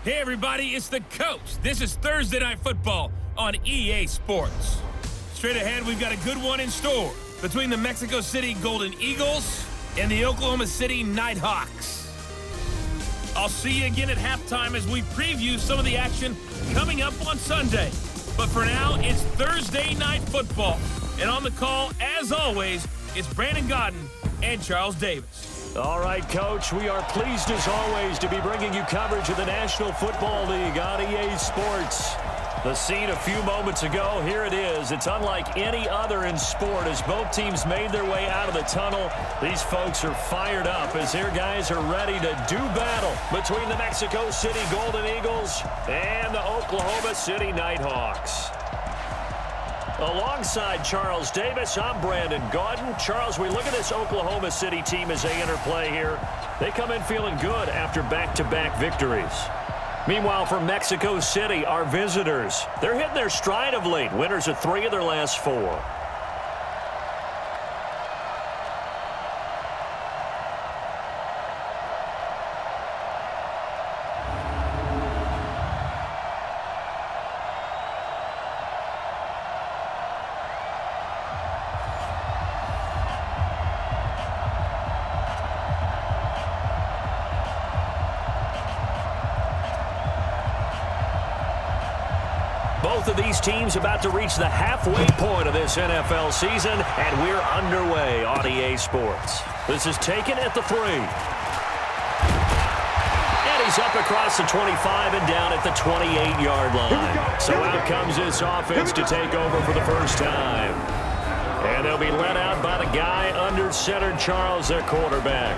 Hey everybody, it's the coach. This is Thursday Night Football on EA Sports. Straight ahead, we've got a good one in store between the Mexico City Golden Eagles and the Oklahoma City Nighthawks. I'll see you again at halftime as we preview some of the action coming up on Sunday. But for now, it's Thursday Night Football. And on the call, as always, it's Brandon Godden and Charles Davis. All right, Coach, we are pleased as always to be bringing you coverage of the National Football League on EA Sports. The scene a few moments ago, here it is. It's unlike any other in sport as both teams made their way out of the tunnel. These folks are fired up as their guys are ready to do battle between the Mexico City Golden Eagles and the Oklahoma City Nighthawks. Alongside Charles Davis, I'm Brandon Godden. Charles, we look at this Oklahoma City team as they interplay here. They come in feeling good after back-to-back victories. Meanwhile, for Mexico City, our visitors, they're hitting their stride of late. Winners of 3 of their last 4. Both of these teams about to reach the halfway point of this NFL season, and we're underway on EA Sports. This is taken at the 3. And he's up across the 25 and down at the 28-yard line. So out comes this offense to take over for the first time. And they'll be led out by the guy under center, Charles, their quarterback.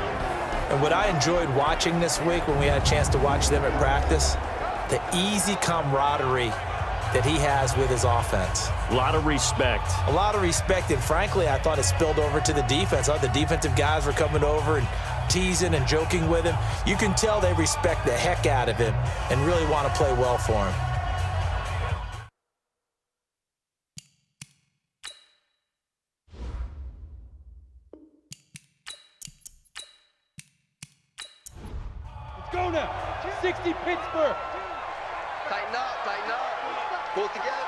And what I enjoyed watching this week when we had a chance to watch them at practice, the easy camaraderie that he has with his offense. A lot of respect. A lot of respect, and frankly, I thought it spilled over to the defense. The defensive guys were coming over and teasing and joking with him. You can tell they respect the heck out of him and really want to play well for him. Let's go now. 60 Pittsburgh. Tighten up, tighten up. Pull it together.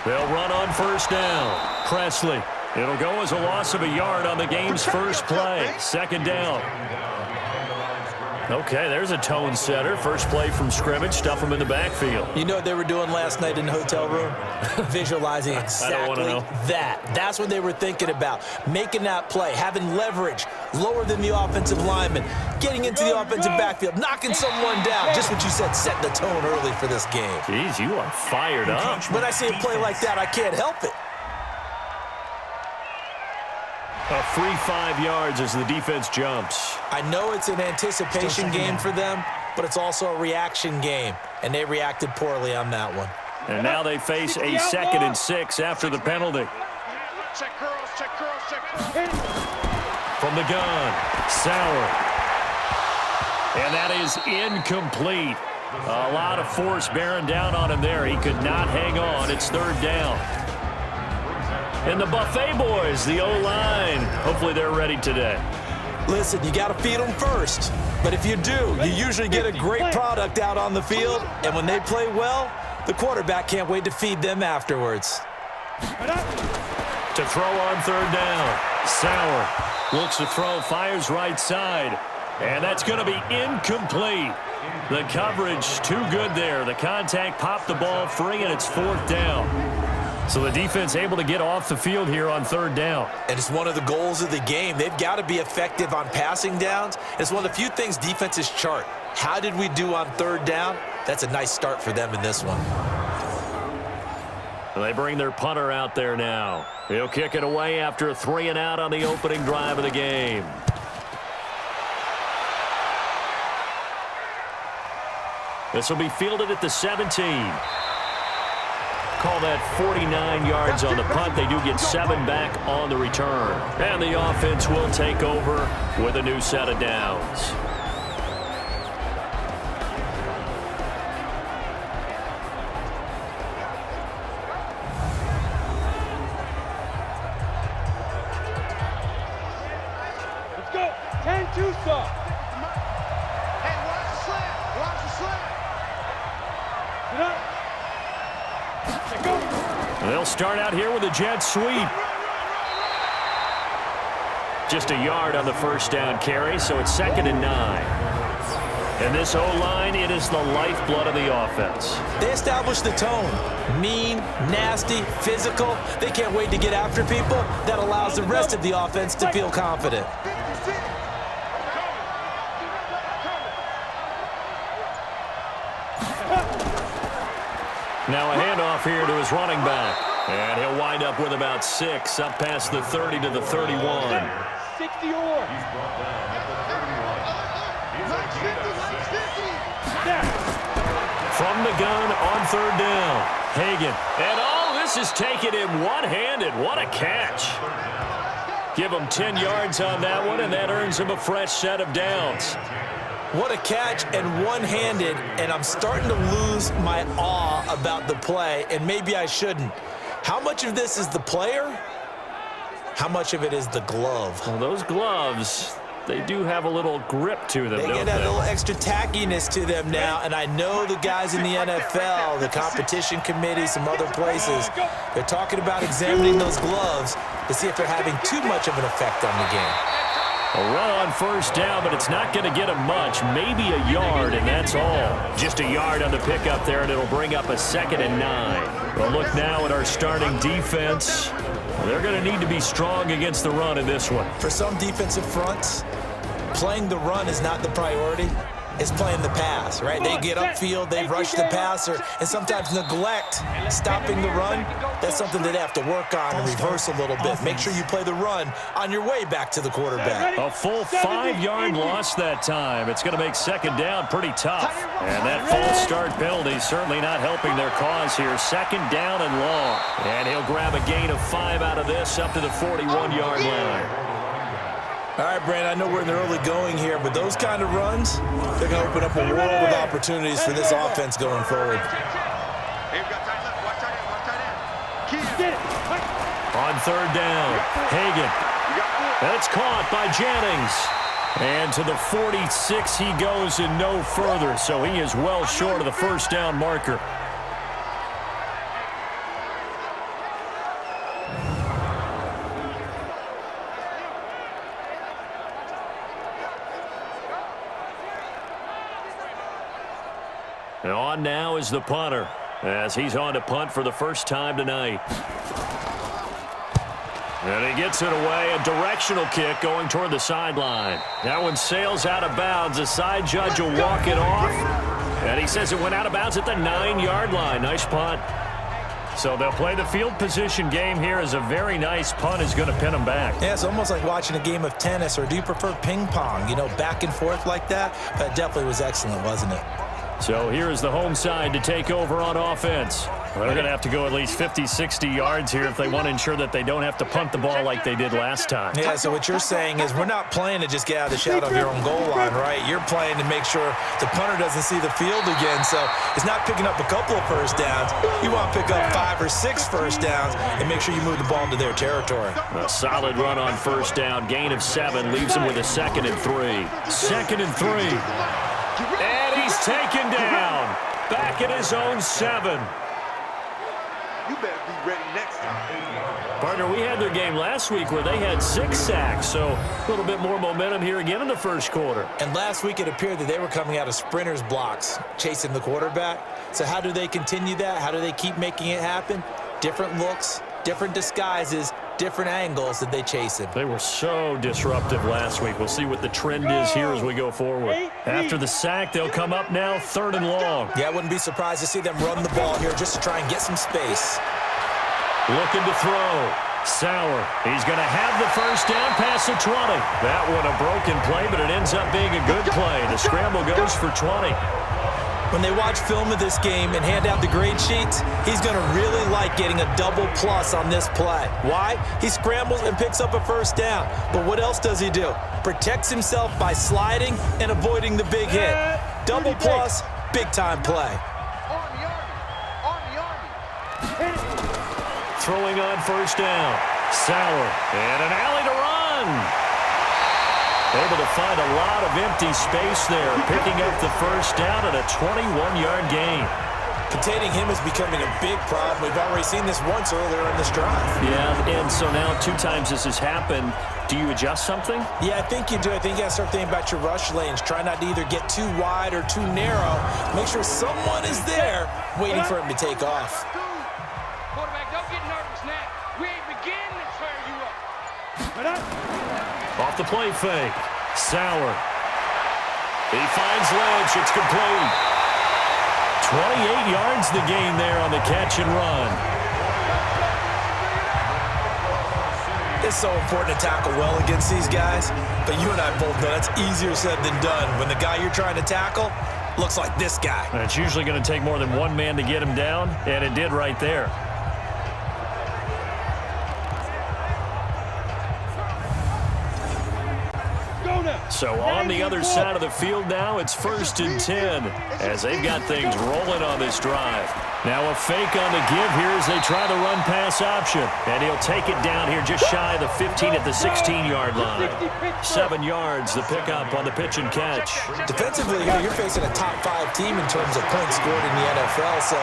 They'll run on first down. Presley. It'll go as a loss of a yard on the game's first play. Second down. Okay, there's a tone setter. First play from scrimmage. Stuff them in the backfield. You know what they were doing last night in the hotel room? Visualizing exactly that. That's what they were thinking about. Making that play, having leverage, lower than the offensive lineman, getting into the offensive backfield, knocking someone down. Just what you said, set the tone early for this game. Jeez, you are fired up. When I see a play like that, I can't help it. A free 5 yards as the defense jumps. I know it's an anticipation game for them, but it's also a reaction game, and they reacted poorly on that one. And now they face a 2nd and 6 after the penalty. Check curls, check curls, check curls. From the gun, Sauer. And that is incomplete. A lot of force bearing down on him there. He could not hang on. It's 3rd down. And the Buffet boys, the O-line, hopefully they're ready today. Listen, you got to feed them first. But if you do, you usually get a great product out on the field. And when they play well, the quarterback can't wait to feed them afterwards. To throw on 3rd down, Sauer looks to throw, fires right side. And that's going to be incomplete. The coverage too good there. The contact popped the ball free, and it's 4th down. So the defense able to get off the field here on 3rd down. And it's one of the goals of the game. They've got to be effective on passing downs. It's one of the few things defenses chart. How did we do on 3rd down? That's a nice start for them in this one. They bring their punter out there now. He'll kick it away after a 3 and out on the opening drive of the game. This will be fielded at the 17. Call that 49 yards on the punt. They do get 7 back on the return. And the offense will take over with a new set of downs. Let's go. 10-2 stop. Hey, watch the slant. They'll start out here with a jet sweep. Just a yard on the first down carry, so it's 2nd and 9. And this O-line, it is the lifeblood of the offense. They established the tone. Mean, nasty, physical. They can't wait to get after people. That allows the rest of the offense to feel confident. Now a handoff here to his running back. And he'll wind up with about 6, up past the 30 to the 31. 60 or. From the gun on 3rd down. Hagan. And this is taken in one-handed. What a catch. Give him 10 yards on that one, and that earns him a fresh set of downs. What a catch, and one-handed, and I'm starting to lose my awe about the play, and maybe I shouldn't. How much of this is the player? How much of it is the glove? Well, those gloves, they do have a little grip to them, They get a little extra tackiness to them now, and I know the guys in the NFL, the competition committee, some other places, they're talking about examining those gloves to see if they're having too much of an effect on the game. A run on first down, but it's not going to get him much. Maybe a yard, and that's all. Just a yard on the pickup there, and it'll bring up a 2nd and 9. But look now at our starting defense. They're going to need to be strong against the run in this one. For some defensive fronts, playing the run is not the priority. It's playing the pass, right? They get upfield, they rush the passer, and sometimes neglect stopping the run. That's something that they have to work on and reverse a little bit. Make sure you play the run on your way back to the quarterback. A full 5-yard loss that time. It's going to make 2nd down pretty tough. And that false start penalty certainly not helping their cause here. 2nd down and long. And he'll grab a gain of 5 out of this up to the 41-yard line. All right, Brandon, I know we're in the early going here, but those kind of runs, they're going to open up a world of opportunities for this offense going forward. On 3rd down, Hagan. That's caught by Jennings. And to the 46 he goes and no further, so he is well short of the first down marker. And on now is the punter, as he's on to punt for the first time tonight. And he gets it away, a directional kick going toward the sideline. That one sails out of bounds. The side judge will walk it off. And he says it went out of bounds at the 9-yard line. Nice punt. So they'll play the field position game here as a very nice punt is going to pin them back. Yeah, it's almost like watching a game of tennis, or do you prefer ping pong? You know, back and forth like that? That definitely was excellent, wasn't it? So here is the home side to take over on offense. Well, they're going to have to go at least 50, 60 yards here if they want to ensure that they don't have to punt the ball like they did last time. Yeah, so what you're saying is we're not playing to just get out of the shadow of your own goal line, right? You're playing to make sure the punter doesn't see the field again. So it's not picking up a couple of first downs. You want to pick up 5 or 6 first downs and make sure you move the ball into their territory. A solid run on first down. Gain of 7 leaves him with a 2nd and 3. 2nd and 3. And he's taken down. Back at his own 7. You better be ready next time. Partner, we had their game last week where they had 6 sacks, so a little bit more momentum here again in the first quarter. And last week it appeared that they were coming out of sprinters blocks, chasing the quarterback. So how do they continue that? How do they keep making it happen? Different looks, different disguises, different angles that they chase him. They were so disruptive last week. We'll see what the trend is here as we go forward. After the sack, they'll come up now 3rd and long. Yeah, I wouldn't be surprised to see them run the ball here just to try and get some space. Looking to throw. Sauer. He's going to have the first down past the 20. That one a broken play, but it ends up being a good play. The scramble goes for 20. When they watch film of this game and hand out the grade sheets, he's going to really like getting a double plus on this play. Why? He scrambles and picks up a first down. But what else does he do? Protects himself by sliding and avoiding the big hit. Double plus, big-time play. Throwing on first down. Sauer. And an alley to run. Able to find a lot of empty space there, picking up the first down at a 21-yard gain. Containing him is becoming a big problem. We've already seen this once earlier in this drive. Yeah, and so now 2 times this has happened. Do you adjust something? Yeah, I think you do. I think you got to start thinking about your rush lanes. Try not to either get too wide or too narrow. Make sure someone is there waiting for him to take off. Quarterback, don't get nervous now. We ain't beginning to tear you up. Off the play fake. Sauer. He finds Lynch. It's complete. 28 yards the gain there on the catch and run. It's so important to tackle well against these guys, but you and I both know that's easier said than done when the guy you're trying to tackle looks like this guy. And it's usually going to take more than one man to get him down, and it did right there. So on the other side of the field now, it's 1st and 10 as they've got things rolling on this drive. Now a fake on the give here as they try the run-pass option. And he'll take it down here just shy of the 15 at the 16-yard line. 7 yards, the pickup on the pitch and catch. Defensively here, you're facing a top-5 team in terms of points scored in the NFL, so...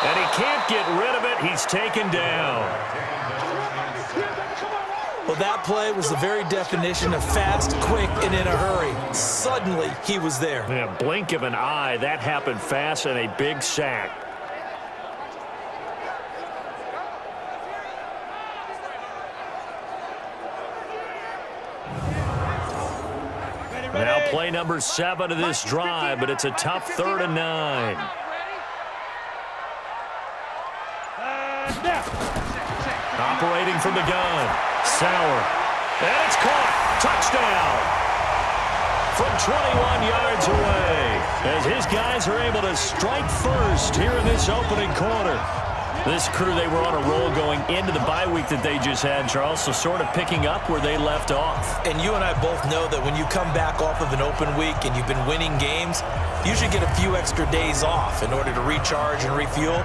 And he can't get rid of it. He's taken down. Well, that play was the very definition of fast, quick, and in a hurry. Suddenly, he was there. In a blink of an eye, that happened fast and a big sack. Now play number 7 of this drive, but it's a tough 3rd and 9. Operating from the gun. Sauer. And it's caught. Touchdown. From 21 yards away. As his guys are able to strike first here in this opening quarter. This crew, they were on a roll going into the bye week that they just had, Charles, so sort of picking up where they left off. And you and I both know that when you come back off of an open week and you've been winning games, you should get a few extra days off in order to recharge and refuel.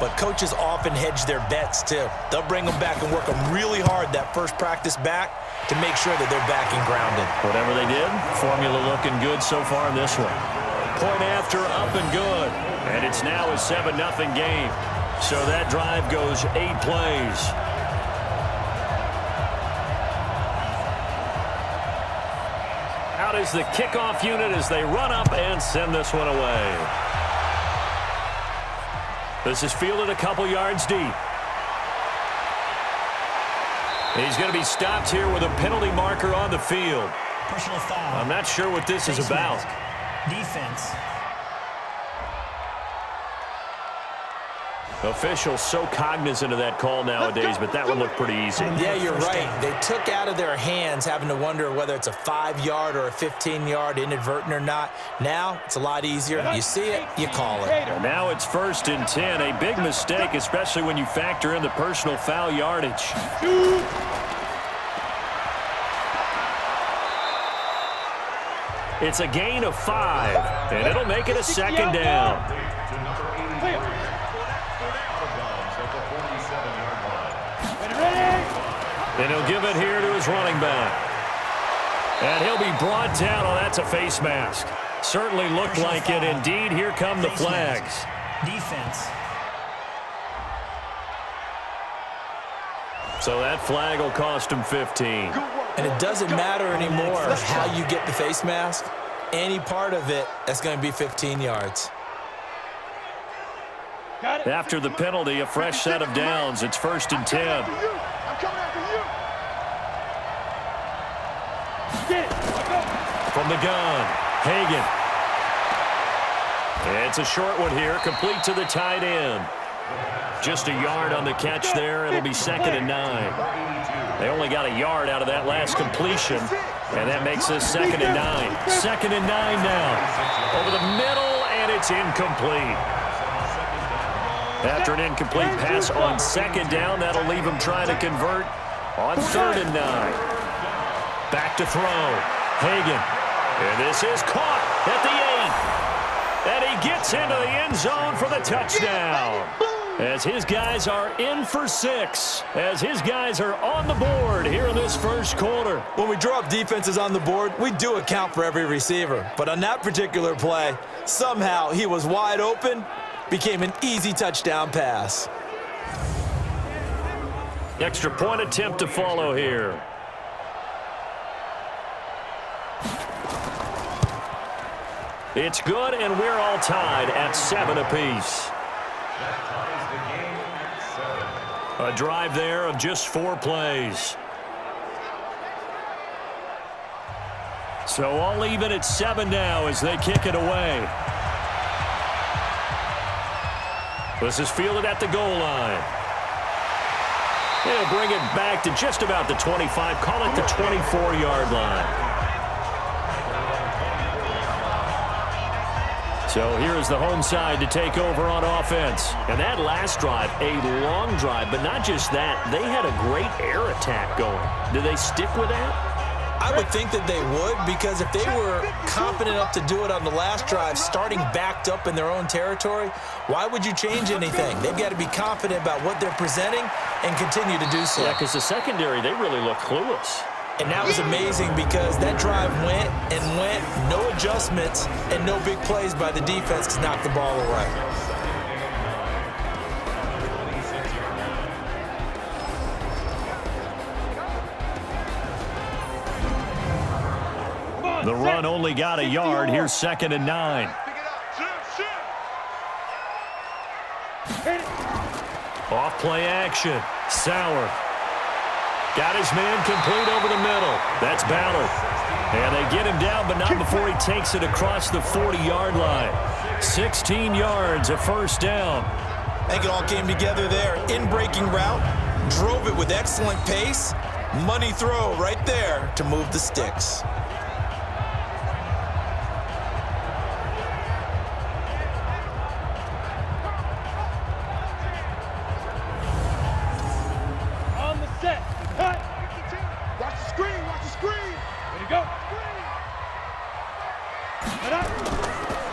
But coaches often hedge their bets, too. They'll bring them back and work them really hard that first practice back to make sure that they're back and grounded. Whatever they did, formula looking good so far in this one. Point after, up and good. And it's now a 7-0 game. So that drive goes 8 plays. Out is the kickoff unit as they run up and send this one away. This is fielded a couple yards deep. He's going to be stopped here with a penalty marker on the field. Personal foul. I'm not sure what this is about. Defense. Officials so cognizant of that call nowadays, but that one looked pretty easy. Yeah, you're right. They took out of their hands having to wonder whether it's a 5-yard or a 15-yard inadvertent or not. Now, it's a lot easier. You see it, you call it. And now it's 1st and 10. A big mistake, especially when you factor in the personal foul yardage. It's a gain of 5, and it'll make it a 2nd down. And he'll give it here to his running back. And he'll be brought down. Oh, that's a face mask. Certainly looked like it. Indeed, here come the flags. Defense. So that flag will cost him 15. And it doesn't matter anymore how you get the face mask. Any part of it, that's going to be 15 yards. After the penalty, a fresh set of downs. It's 1st and 10. I'm coming after you. Get it. From the gun, Hagan. It's a short one here, complete to the tight end. Just a yard on the catch there. It'll be 2nd and 9. They only got a yard out of that last completion, and that makes this 2nd and 9. 2nd and 9 now. Over the middle, and it's incomplete. After an incomplete pass on 2nd down, that'll leave him trying to convert on 3rd and 9. Back to throw. Hagan. And this is caught at the 8. And he gets into the end zone for the touchdown. As his guys are in for 6. As his guys are on the board here in this first quarter. When we draw up defenses on the board, we do account for every receiver. But on that particular play, somehow he was wide open became an easy touchdown pass. Extra point attempt to follow here. It's good, and we're all tied at 7 apiece. A drive there of just 4 plays. So all even at 7 now as they kick it away. This is fielded at the goal line. They'll bring it back to just about the 25, call it the 24-yard line. So here is the home side to take over on offense. And that last drive, a long drive, but not just that. They had a great air attack going. Do they stick with that? I would think that they would, because if they were confident enough to do it on the last drive, starting backed up in their own territory, why would you change anything? They've got to be confident about what they're presenting and continue to do so. Yeah, because the secondary, they really look clueless. And that was amazing because that drive went and went, no adjustments and no big plays by the defense to knock the ball away. The run only got a yard. Here's 2nd and 9. Off play action. Sauer. Got his man complete over the middle. That's Ballard. And they get him down, but not before he takes it across the 40-yard line. 16 yards, a first down. I think it all came together there. In-breaking route, drove it with excellent pace. Money throw right there to move the sticks.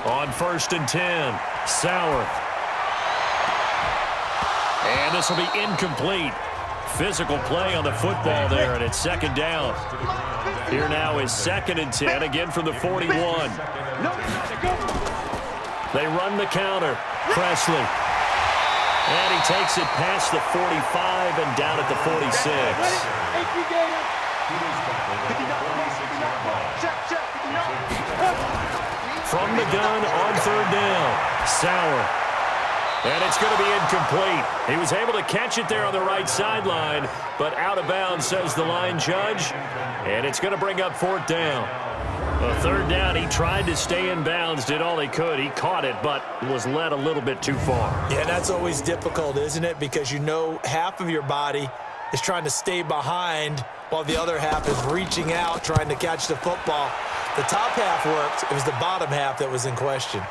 On 1st and 10, Sauer. And this will be incomplete. Physical play on the football there, and it's 2nd down. Here now is 2nd and 10, again from the 41. They run the counter. Presley. And he takes it past the 45 and down at the 46. From the gun on 3rd down, Sauer. And it's going to be incomplete. He was able to catch it there on the right sideline, but out of bounds, says the line judge. And it's going to bring up 4th down. A 3rd down, he tried to stay in bounds, did all he could. He caught it, but was led a little bit too far. Yeah, that's always difficult, isn't it? Because you know half of your body is trying to stay behind while the other half is reaching out, trying to catch the football. The top half worked. It was the bottom half that was in question.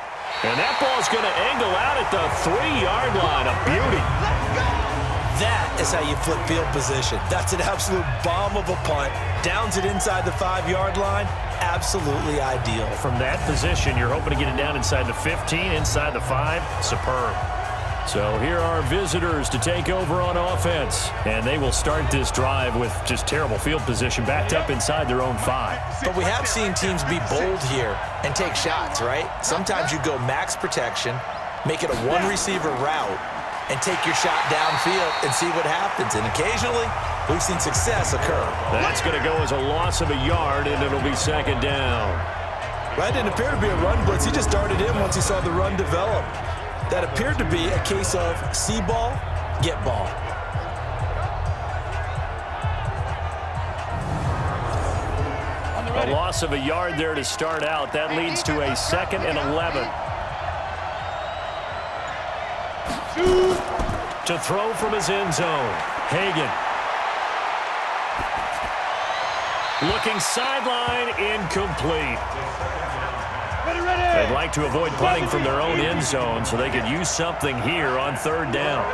And that ball's going to angle out at the 3-yard line. A beauty. That is how you flip field position. That's an absolute bomb of a punt. Downs it inside the 5-yard line. Absolutely ideal. From that position, you're hoping to get it down inside the 15, inside the 5. Superb. So here are visitors to take over on offense. And they will start this drive with just terrible field position, backed up inside their own 5. But we have seen teams be bold here and take shots, right? Sometimes you go max protection, make it a one-receiver route, and take your shot downfield and see what happens. And occasionally, we've seen success occur. That's going to go as a loss of a yard, and it'll be 2nd down. That didn't appear to be a run blitz. He just darted in once he saw the run develop. That appeared to be a case of see ball, get ball. A loss of a yard there to start out. That leads to a 2nd and 11. To throw from his end zone. Hagan. Looking sideline, incomplete. They'd like to avoid punting from their own end zone so they could use something here on 3rd down.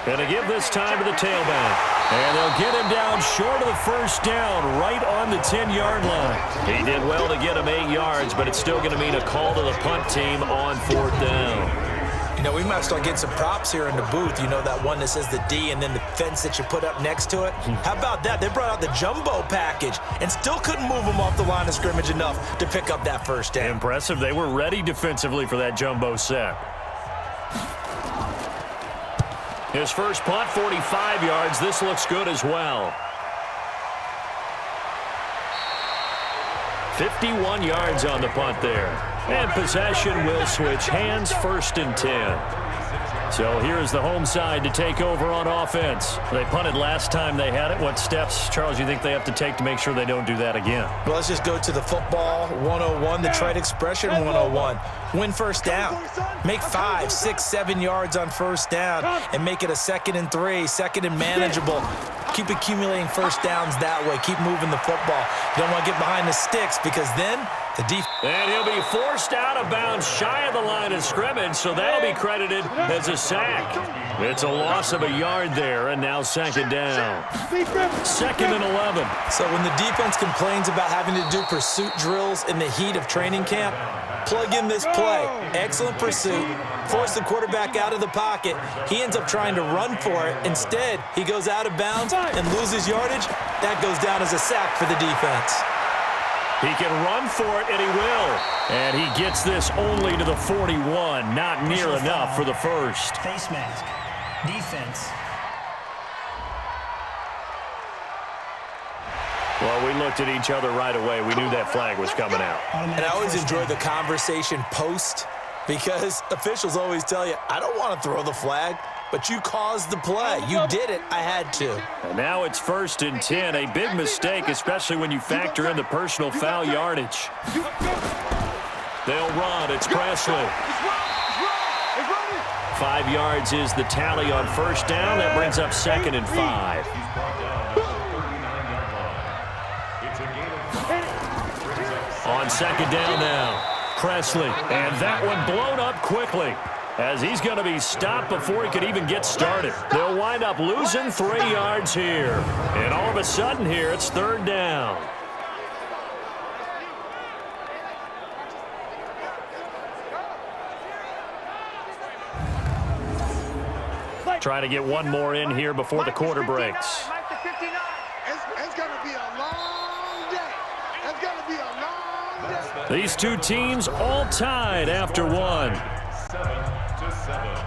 And to give this time to the tailback. And they'll get him down short of the 1st down, right on the 10-yard line. He did well to get him 8 yards, but it's still going to mean a call to the punt team on 4th down. You know, we might start getting some props here in the booth. You know, that one that says the D and then the fence that you put up next to it? How about that? They brought out the jumbo package and still couldn't move them off the line of scrimmage enough to pick up that first down. Impressive. They were ready defensively for that jumbo set. His first punt, 45 yards. This looks good as well. 51 yards on the punt there. And possession will switch hands, 1st and 10. So here's the home side to take over on offense. They punted last time they had it. What steps, Charles, you think they have to take to make sure they don't do that again? Well, let's just go to the football 101, the trade expression 101. Win first down. Make 5, 6, 7 yards on first down and make it a 2nd and 3, 2nd and manageable. Keep accumulating first downs that way. Keep moving the football. You don't want to get behind the sticks because then the defense. And he'll be forced out of bounds shy of the line of scrimmage, so that'll be credited as a sack. It's a loss of a yard there, and now 2nd down. 2nd and 11. So when the defense complains about having to do pursuit drills in the heat of training camp, plug in this play. Excellent pursuit. Force the quarterback out of the pocket. He ends up trying to run for it. Instead, he goes out of bounds and loses yardage. That goes down as a sack for the defense. He can run for it, and he will. And he gets this only to the 41. Not near enough for the first. Face mask. Defense. Well, we looked at each other right away. We knew that flag was coming out. And I always enjoy the conversation post because officials always tell you, I don't want to throw the flag, but you caused the play. You did it. I had to. And now it's 1st and 10. A big mistake, especially when you factor in the personal foul yardage. They'll run. It's Presley. 5 yards is the tally on first down. That brings up 2nd and 5. On 2nd down now, Presley. And that one blown up quickly as he's going to be stopped before he could even get started. They'll wind up losing 3 yards here. And all of a sudden here, it's 3rd down. Trying to get one more in here before the quarter breaks. It's going to be a long day. It's going to be a long day. These two teams all tied after one. 7-7.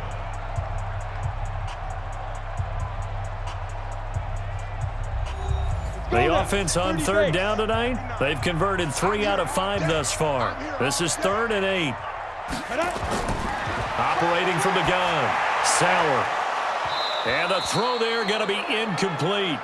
The offense on 3rd down tonight, they've converted 3 out of 5 thus far. This is 3rd and 8. Operating from the gun, Sauer. And the throw there going to be incomplete.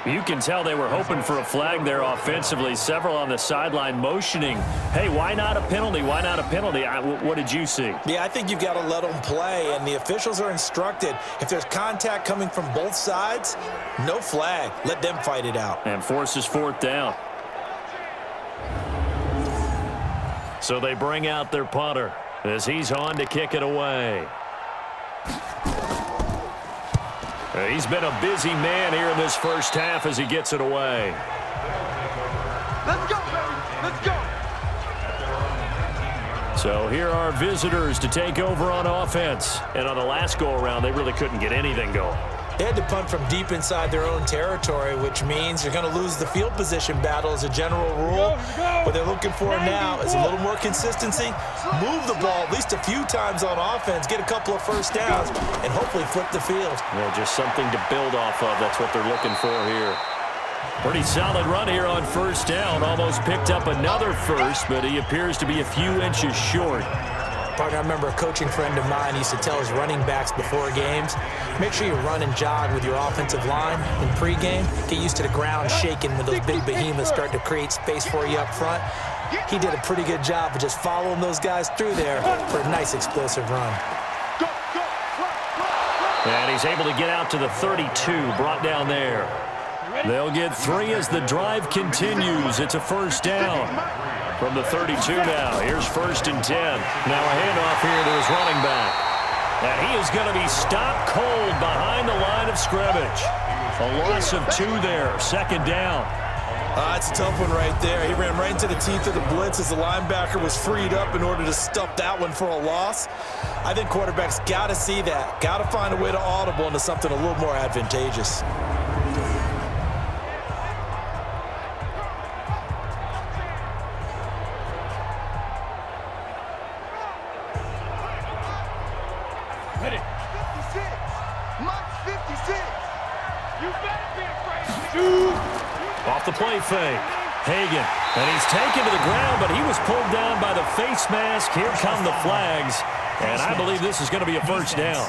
You can tell they were hoping for a flag there offensively. Several on the sideline motioning, hey, why not a penalty? Why not a penalty? What did you see? Yeah, I think you've got to let them play, and the officials are instructed. If there's contact coming from both sides, no flag. Let them fight it out. And forces 4th down. So they bring out their punter as he's on to kick it away. He's been a busy man here in this first half as he gets it away. Let's go, baby. Let's go. So here are visitors to take over on offense. And on the last go-around, they really couldn't get anything going. They had to punt from deep inside their own territory, which means you're going to lose the field position battle as a general rule. What they're looking for now is a little more consistency, move the ball at least a few times on offense, get a couple of first downs, and hopefully flip the field. Yeah, just something to build off of. That's what they're looking for here. Pretty solid run here on first down. Almost picked up another first, but he appears to be a few inches short. Partner, I remember a coaching friend of mine used to tell his running backs before games, make sure you run and jog with your offensive line in pregame. Get used to the ground shaking when those big behemoths start to create space for you up front. He did a pretty good job of just following those guys through there for a nice explosive run. And he's able to get out to the 32, brought down there. They'll get 3 as the drive continues. It's a first down. From the 32 now, here's 1st and 10. Now a handoff here to his running back. And he is going to be stopped cold behind the line of scrimmage. A loss of 2 there, 2nd down. It's a tough one right there. He ran right into the teeth of the blitz as the linebacker was freed up in order to stuff that one for a loss. I think quarterbacks got to see that. Got to find a way to audible into something a little more advantageous. Ready. 56. Mike's 56. You better be afraid to shoot. Off the play fake. Hagan. And he's taken to the ground, but he was pulled down by the face mask. Here come the flags. And I believe this is going to be a first down.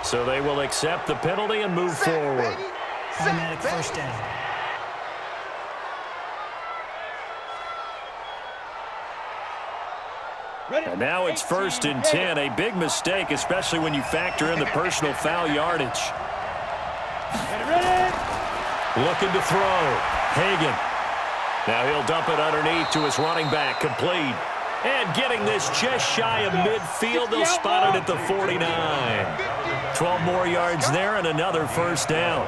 So they will accept the penalty and move forward. Automatic first down. And now it's 1st and 10. A big mistake, especially when you factor in the personal foul yardage. Looking to throw. Hagan. Now he'll dump it underneath to his running back. Complete. And getting this just shy of midfield. They'll spot it at the 49. 12 more yards there and another first down.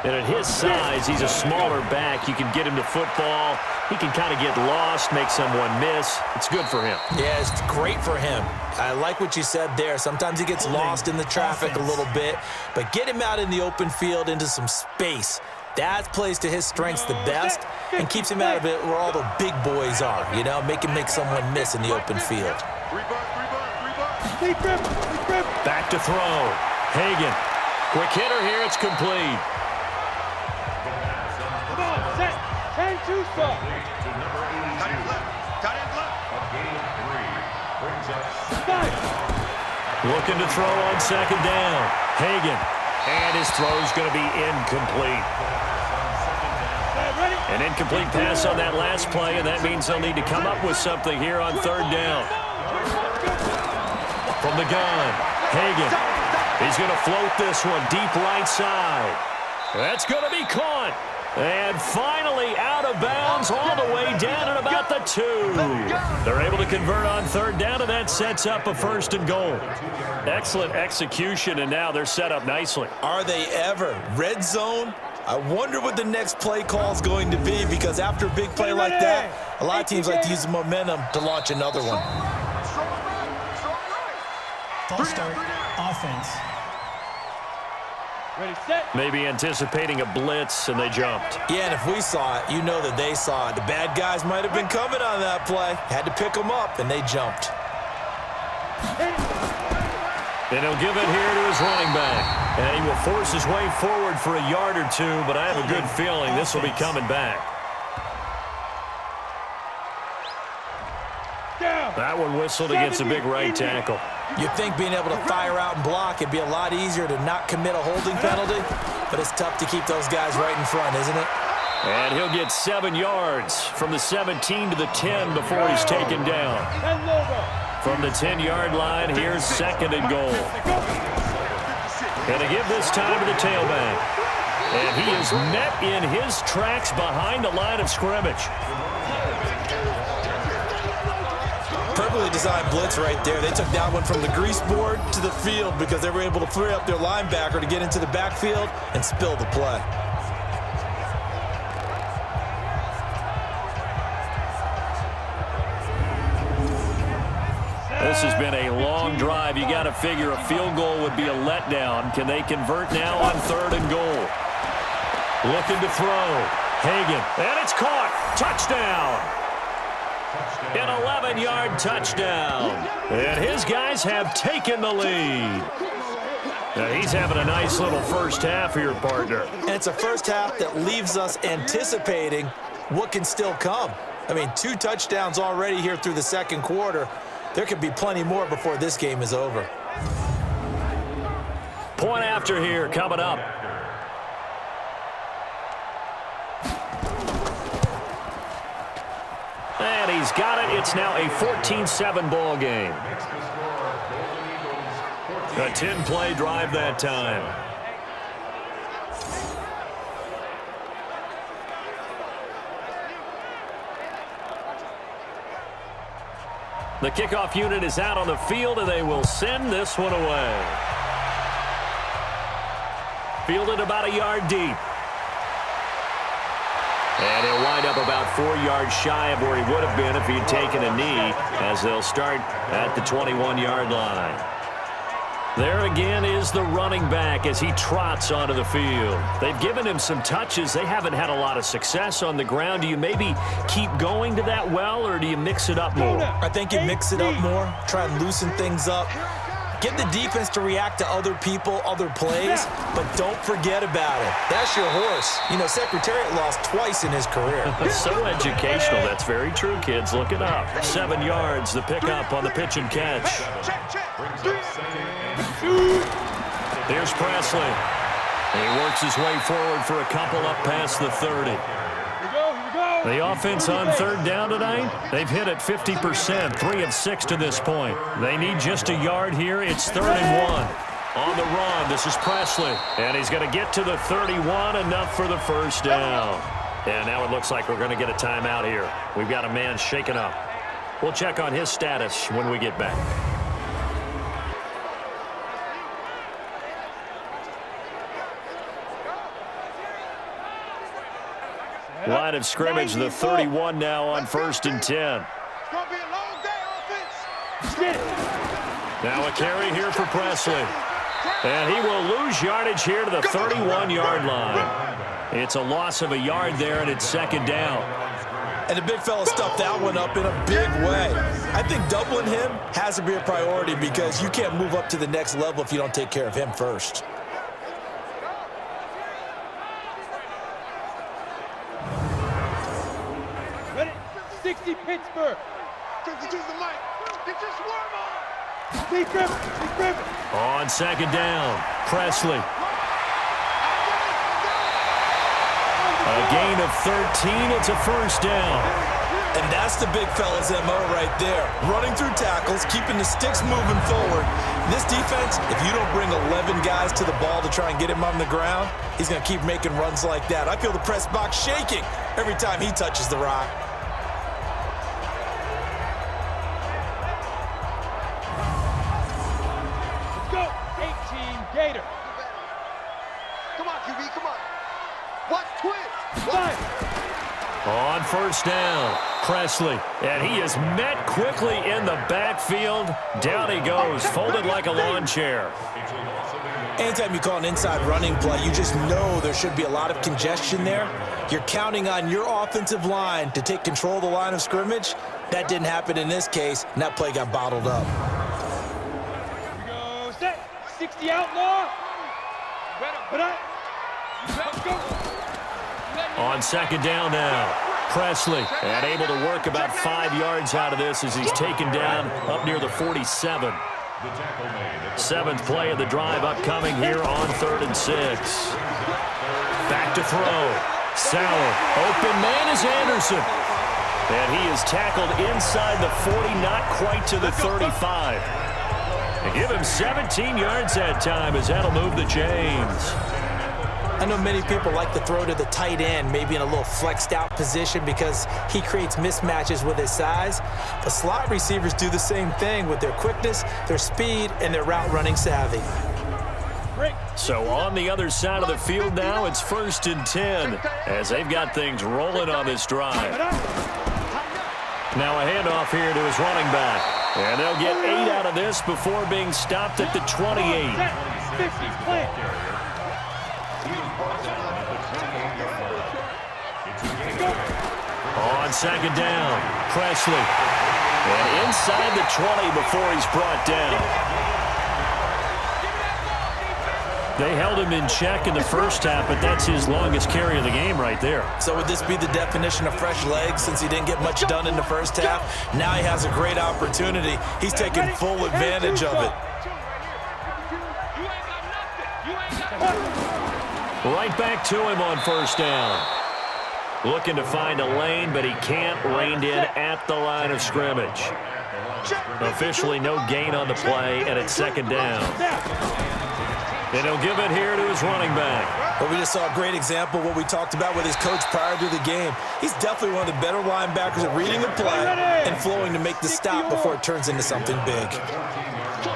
And at his size, he's a smaller back. You can get him to football. He can kind of get lost, make someone miss. It's good for him. Yeah, it's great for him. I like what you said there. Sometimes he gets lost in the traffic a little bit, but get him out in the open field into some space. That plays to his strengths the best and keeps him out of it where all the big boys are, you know, make him make someone miss in the open field. Back to throw. Hagan. Quick hitter here. It's complete. Come on, set. 10-2 stop. Looking to throw on second down. Hagan. And his throw's going to be incomplete. An incomplete pass on that last play, and that means they'll need to come up with something here on third down. From the gun, Hagan. He's going to float this one deep right side. That's going to be caught. And finally out of bounds all the way down at about the 2. They're able to convert on third down, and that sets up a 1st and goal. Excellent execution, and now they're set up nicely. Are they ever? Red zone? I wonder what the next play call is going to be, because after a big play like that, a lot of teams like to use the momentum to launch another one. False start, offense. Ready, set. Maybe anticipating a blitz, and they jumped. Yeah, and if we saw it, you know that they saw it. The bad guys might have been coming on that play. Had to pick them up, and they jumped. And he'll give it here to his running back. And he will force his way forward for a yard or two, but I have a good feeling this will be coming back. That one whistled against a big right tackle. You'd think being able to fire out and block, it'd be a lot easier to not commit a holding penalty, but it's tough to keep those guys right in front, isn't it? And he'll get 7 yards from the 17 to the 10 before he's taken down. From the 10-yard line, here's 2nd and goal. And to give this time to the tailback. And he is met in his tracks behind the line of scrimmage. Perfectly designed blitz right there. They took that one from the grease board to the field because they were able to free up their linebacker to get into the backfield and spill the play. This has been a long drive. You got to figure a field goal would be a letdown. Can they convert now on 3rd and goal? Looking to throw. Hagan. And it's caught. Touchdown. An 11-yard touchdown. And his guys have taken the lead. Now he's having a nice little first half here, partner. And it's a first half that leaves us anticipating what can still come. I mean, 2 touchdowns already here through the second quarter. There could be plenty more before this game is over. Point after here coming up. And he's got it. It's now a 14-7 ball game. A 10-play drive that time. The kickoff unit is out on the field, and they will send this one away. fielded about a yard deep. And he'll wind up about 4 yards shy of where he would have been if he had taken a knee, as they'll start at the 21-yard line. There again is the running back as he trots onto the field. They've given him some touches. They haven't had a lot of success on the ground. Do you maybe keep going to that well, or do you mix it up more? I think you mix it up more, try and loosen things up. Get the defense to react to other people, other plays, but don't forget about it. That's your horse. You know, Secretariat lost twice in his career. So educational. That's very true, kids. Look it up. 7 yards, the pickup on the pitch and catch. Here's Presley. He works his way forward for a couple up past the 30. The offense on 3rd down tonight, they've hit it 50%, 3 of 6 to this point. They need just a yard here. It's 3rd and 1. On the run, this is Presley. And he's going to get to the 31, enough for the first down. And now it looks like we're going to get a timeout here. We've got a man shaken up. We'll check on his status when we get back. Line of scrimmage, the 31 now on 1st and 10. Now a carry here for Presley. And he will lose yardage here to the 31-yard line. It's a loss of a yard there, and it's 2nd down. And the big fella stuffed that one up in a big way. I think doubling him has to be a priority because you can't move up to the next level if you don't take care of him first. Pittsburgh. Get the mic. Get your swarm on. On 2nd down, Presley. A gain of 13. It's a first down. And that's the big fella's MO right there. Running through tackles, keeping the sticks moving forward. This defense, if you don't bring 11 guys to the ball to try and get him on the ground, he's going to keep making runs like that. I feel the press box shaking every time he touches the rock. Gator. Come on, QB, come on. Watch twist. On 1st down, Presley. And he is met quickly in the backfield. Down he goes, folded like a lawn chair. Anytime you call an inside running play, you just know there should be a lot of congestion there. You're counting on your offensive line to take control of the line of scrimmage. That didn't happen in this case, and that play got bottled up. 60 outlaw. On 2nd down now, Presley, and able to work about 5 yards out of this as he's taken down up near the 47. 7th play of the drive upcoming here on 3rd and 6. Back to throw. Sauer. Open man is Anderson. And he is tackled inside the 40, not quite to the 35. And give him 17 yards that time as that'll move the chains. I know many people like to throw to the tight end, maybe in a little flexed out position because he creates mismatches with his size. But slot receivers do the same thing with their quickness, their speed, and their route running savvy. So on the other side of the field now, it's 1st and 10 as they've got things rolling on this drive. Now a handoff here to his running back. And they'll get 8 out of this before being stopped at the 28. On 2nd down, Presley. And inside the 20 before he's brought down. They held him in check in the first half, but that's his longest carry of the game right there. So would this be the definition of fresh legs since he didn't get much done in the first half? Now he has a great opportunity. He's taking full advantage of it. Right back to him on 1st down. Looking to find a lane, but he can't. Reined in at the line of scrimmage. Officially no gain on the play, and it's 2nd down. And he'll give it here to his running back. Well, we just saw a great example of what we talked about with his coach prior to the game. He's definitely one of the better linebackers at reading the play and flowing to make the stop before it turns into something big.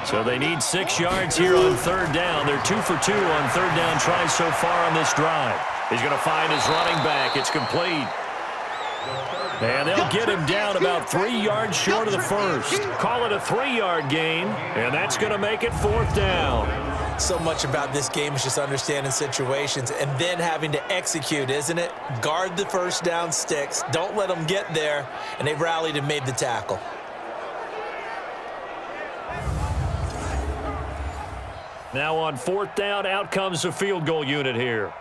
So they need 6 yards here on third down. They're 2 for 2 on third down tries so far on this drive. He's going to find his running back. It's complete. And they'll get him down about 3 yards short of the first. Call it a 3-yard gain, and that's going to make it 4th down. So much about this game is just understanding situations and then having to execute, isn't it? Guard the first down sticks. Don't let them get there. And they rallied and made the tackle. Now on 4th down, out comes the field goal unit here.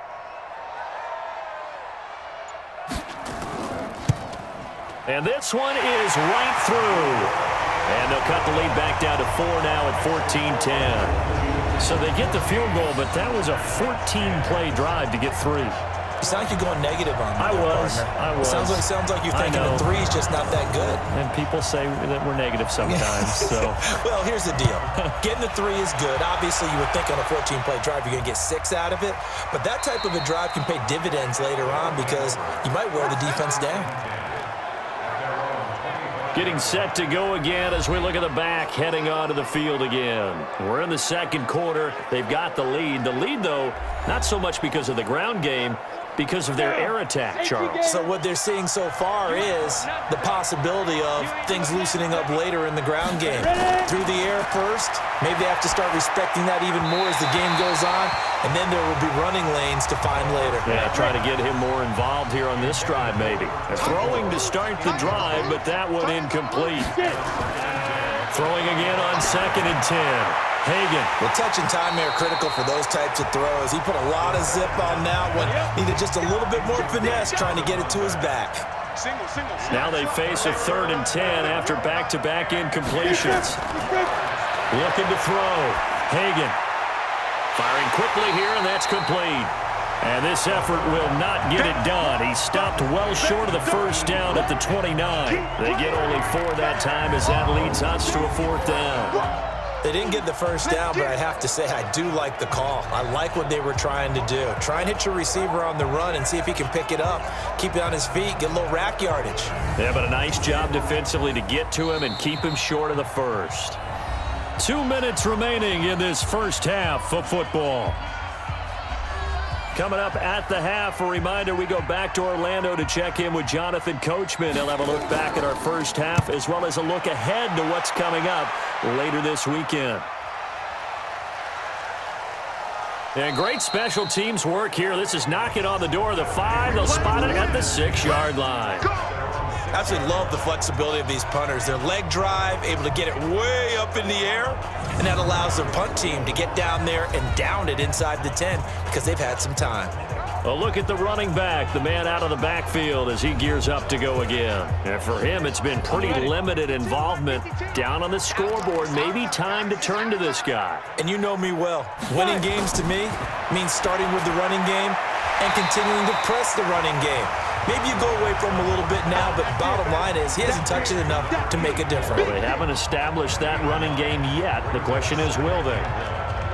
And this one is right through. And they'll cut the lead back down to 4 now at 14-10. So they get the field goal, but that was a 14-play drive to get 3. You sound like you're going negative on me. I was. Sounds like you're thinking the 3 is just not that good. And people say that we're negative sometimes. So. Well, here's the deal. Getting the 3 is good. Obviously, you would think on a 14-play drive you're going to get 6 out of it. But that type of a drive can pay dividends later on because you might wear the defense down. Getting set to go again as we look at the back, heading onto the field again. We're in the second quarter. They've got the lead. The lead, though, not so much because of the ground game, because of their air attack, Charles. So what they're seeing so far is the possibility of things loosening up later in the ground game. Through the air first, maybe they have to start respecting that even more as the game goes on, and then there will be running lanes to find later. Yeah, try to get him more involved here on this drive, maybe. They're throwing to start the drive, but that one incomplete. Throwing again on 2nd and 10. Hagan. Well, touch and time are critical for those types of throws. He put a lot of zip on that one. Needed just a little bit more finesse trying to get it to his back. Now they face a 3rd and 10 after back-to-back incompletions. Looking to throw. Hagan. Firing quickly here, and that's complete. And this effort will not get it done. He stopped well short of the first down at the 29. They get only 4 that time as that leads us to a 4th down. They didn't get the first down, but I have to say I do like the call. I like what they were trying to do. Try and hit your receiver on the run and see if he can pick it up, keep it on his feet, get a little rack yardage. Yeah, but a nice job defensively to get to him and keep him short of the first. 2 minutes remaining in this first half of football. Coming up at the half, a reminder, we go back to Orlando to check in with Jonathan Coachman. He'll have a look back at our first half as well as a look ahead to what's coming up later this weekend. And great special teams work here. This is knocking on the door of the 5. They'll spot it at the 6-yard line. Absolutely love the flexibility of these punters. Their leg drive, able to get it way up in the air, and that allows their punt team to get down there and down it inside the 10 because they've had some time. A look at the running back, the man out of the backfield as he gears up to go again. And for him, it's been pretty limited involvement. Down on the scoreboard, maybe time to turn to this guy. And you know me well. Winning games to me means starting with the running game and continuing to press the running game. Maybe you go away from him a little bit now, but bottom line is he hasn't touched it enough to make a difference. Well, they haven't established that running game yet. The question is, will they?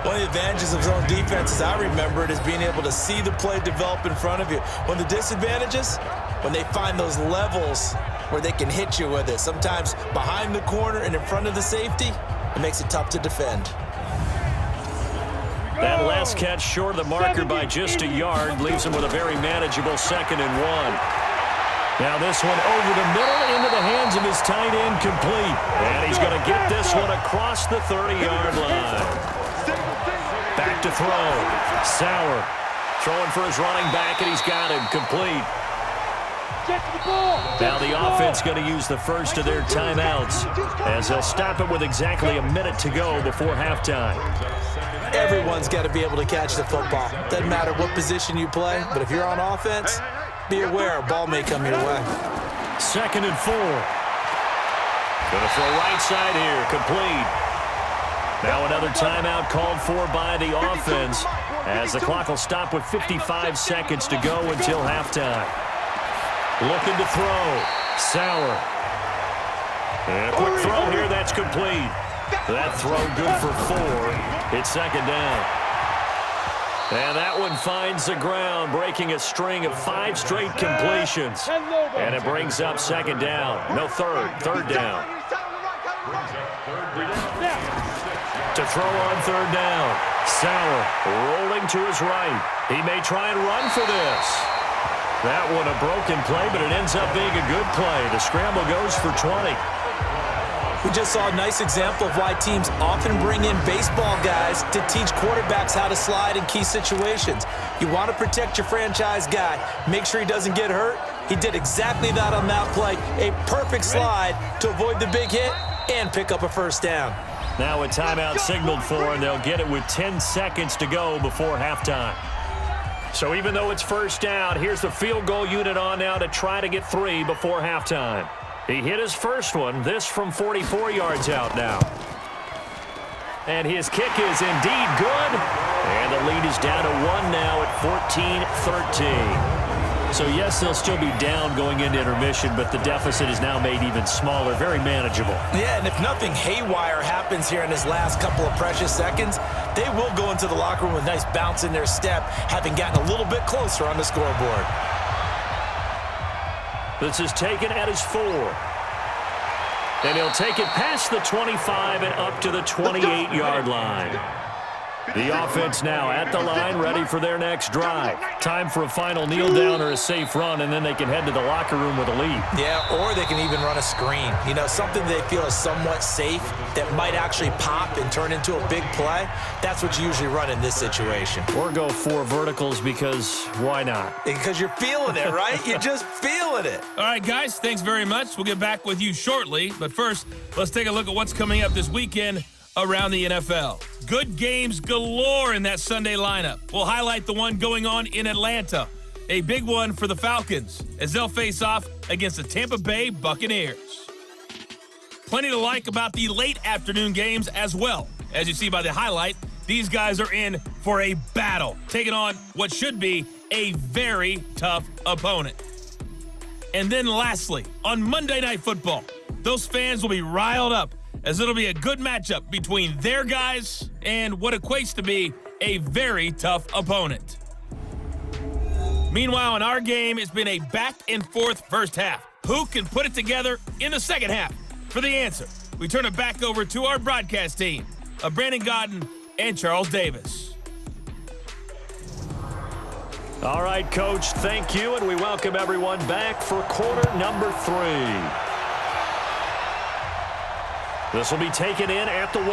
One of the advantages of zone defense, as I remember it, is being able to see the play develop in front of you. One of the disadvantages, when they find those levels where they can hit you with it, sometimes behind the corner and in front of the safety, it makes it tough to defend. That last catch short of the marker by just a yard leaves him with a very manageable 2nd and 1. Now this one over the middle into the hands of his tight end, complete. And he's going to get this one across the 30-yard line. Back to throw. Sauer throwing for his running back, and he's got him, complete. Now the offense going to use the first of their timeouts as they'll stop it with exactly a minute to go before halftime. Everyone's got to be able to catch the football. Doesn't matter what position you play, but if you're on offense, be aware a ball may come your way. 2nd and 4. Going to throw right side here, complete. Now another timeout called for by the offense as the clock will stop with 55 seconds to go until halftime. Looking to throw. Sauer. And a quick throw here, that's complete. That throw good for 4. It's 2nd down. And that one finds the ground, breaking a string of 5 straight completions. And it brings up 2nd down. No, third down. to throw on third down. Sauer rolling to his right. He may try and run for this. That one a broken play, but it ends up being a good play. The scramble goes for 20. We just saw a nice example of why teams often bring in baseball guys to teach quarterbacks how to slide in key situations. You want to protect your franchise guy. Make sure he doesn't get hurt. He did exactly that on that play. A perfect slide to avoid the big hit and pick up a first down. Now a timeout signaled for, and they'll get it with 10 seconds to go before halftime. So even though it's first down, here's the field goal unit on now to try to get 3 before halftime. He hit his first one, this from 44 yards out now. And his kick is indeed good. And the lead is down to 1 now at 14-13. So yes, they'll still be down going into intermission, but the deficit is now made even smaller, very manageable. Yeah, and if nothing haywire happens here in his last couple of precious seconds, they will go into the locker room with a nice bounce in their step, having gotten a little bit closer on the scoreboard. This is taken at his 4. And he'll take it past the 25 and up to the 28-yard line. The offense now at the line, ready for their next drive. Time for a final kneel down or a safe run, and then they can head to the locker room with a lead. Yeah, or they can even run a screen. You know, something they feel is somewhat safe that might actually pop and turn into a big play. That's what you usually run in this situation. Or go 4 verticals because why not? Because you're feeling it, right? You're just feeling it. All right, guys, thanks very much. We'll get back with you shortly. But first, let's take a look at what's coming up this weekend around the NFL. Good games galore in that Sunday lineup. We'll highlight the one going on in Atlanta. A big one for the Falcons as they'll face off against the Tampa Bay Buccaneers. Plenty to like about the late afternoon games as well. As you see by the highlight, these guys are in for a battle, taking on what should be a very tough opponent. And then lastly, on Monday Night Football, those fans will be riled up as it'll be a good matchup between their guys and what equates to be a very tough opponent. Meanwhile, in our game, it's been a back-and-forth first half. Who can put it together in the second half? For the answer, we turn it back over to our broadcast team of Brandon Godden and Charles Davis. All right, Coach, thank you, and we welcome everyone back for quarter number 3. This will be taken in at the 1.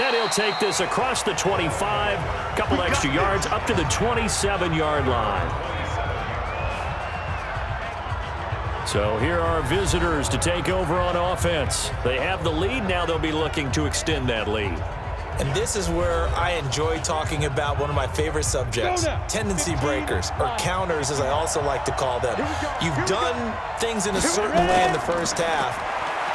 And he'll take this across the 25, a couple extra yards, up to the 27-yard line. So here are visitors to take over on offense. They have the lead. Now they'll be looking to extend that lead. And this is where I enjoy talking about one of my favorite subjects, tendency breakers, or counters as I also like to call them. You've done things in a certain way in the first half,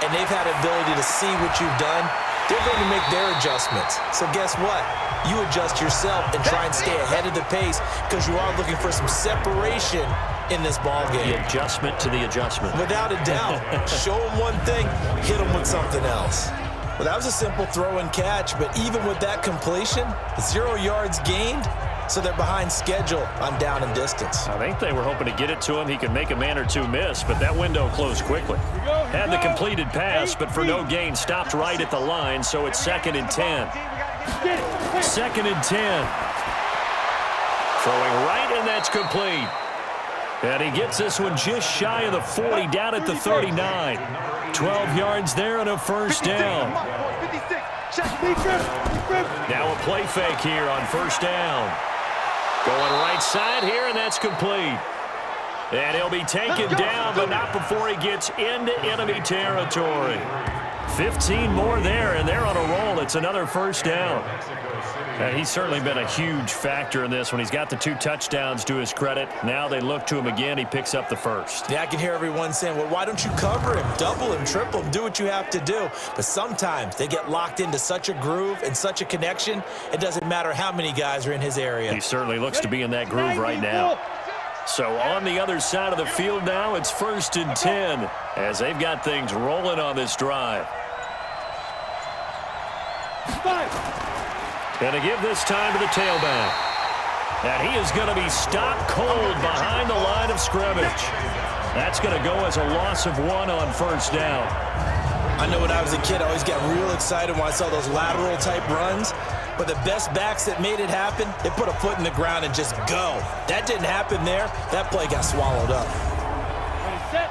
and they've had the ability to see what you've done. They're going to make their adjustments. So guess what? You adjust yourself and try and stay ahead of the pace because you are looking for some separation in this ball game. The adjustment to the adjustment. Without a doubt. Show them one thing, hit them with something else. Well, that was a simple throw and catch, but even with that completion, 0 yards gained, so they're behind schedule on down and distance. I think they were hoping to get it to him. He could make a man or two miss, but that window closed quickly. Had the completed pass, but for no gain, stopped right at the line, so it's 2nd and 10. 2nd and 10. Throwing right, and that's complete. And he gets this one just shy of the 40, down at the 39. 12 yards there and a first down. Now a play fake here on first down. Going right side here, and that's complete. And he'll be taken down, but not before he gets into enemy territory. 15 more there, and they're on a roll. It's another first down. And he's certainly been a huge factor in this when he's got the 2 touchdowns to his credit. Now they look to him again. He picks up the first. Yeah, I can hear everyone saying, well, why don't you cover him, double him, triple him, do what you have to do. But sometimes they get locked into such a groove and such a connection, it doesn't matter how many guys are in his area. He certainly looks to be in that groove right now. So on the other side of the field now, it's 1st and 10 as they've got things rolling on this drive. Going to give this time to the tailback. And he is going to be stopped cold behind the line of scrimmage. That's going to go as a loss of 1 on first down. I know when I was a kid, I always got real excited when I saw those lateral-type runs. But the best backs that made it happen, they put a foot in the ground and just go. That didn't happen there. That play got swallowed up. Ready, set.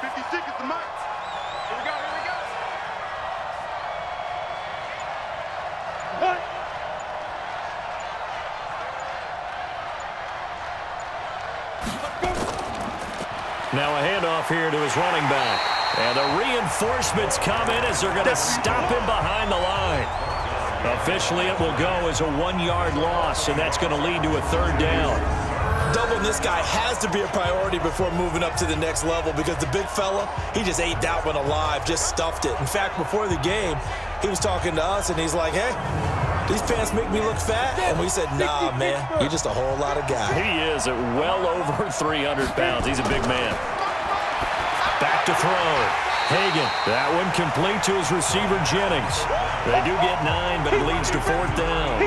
50 seconds to mark. Here we go, here we go. What? Now a handoff here to his running back. And the reinforcements come in as they're going to stop him behind the line. Officially, it will go as a 1-yard loss, and that's going to lead to a 3rd down. Doubling this guy has to be a priority before moving up to the next level because the big fella, he just ate that one alive, just stuffed it. In fact, before the game, he was talking to us, and he's like, hey, these pants make me look fat? And we said, nah, man, you're just a whole lot of guy. He is at well over 300 pounds. He's a big man. Back to throw. Hagan, that one complete to his receiver, Jennings. They do get 9, but it leads to 4th down.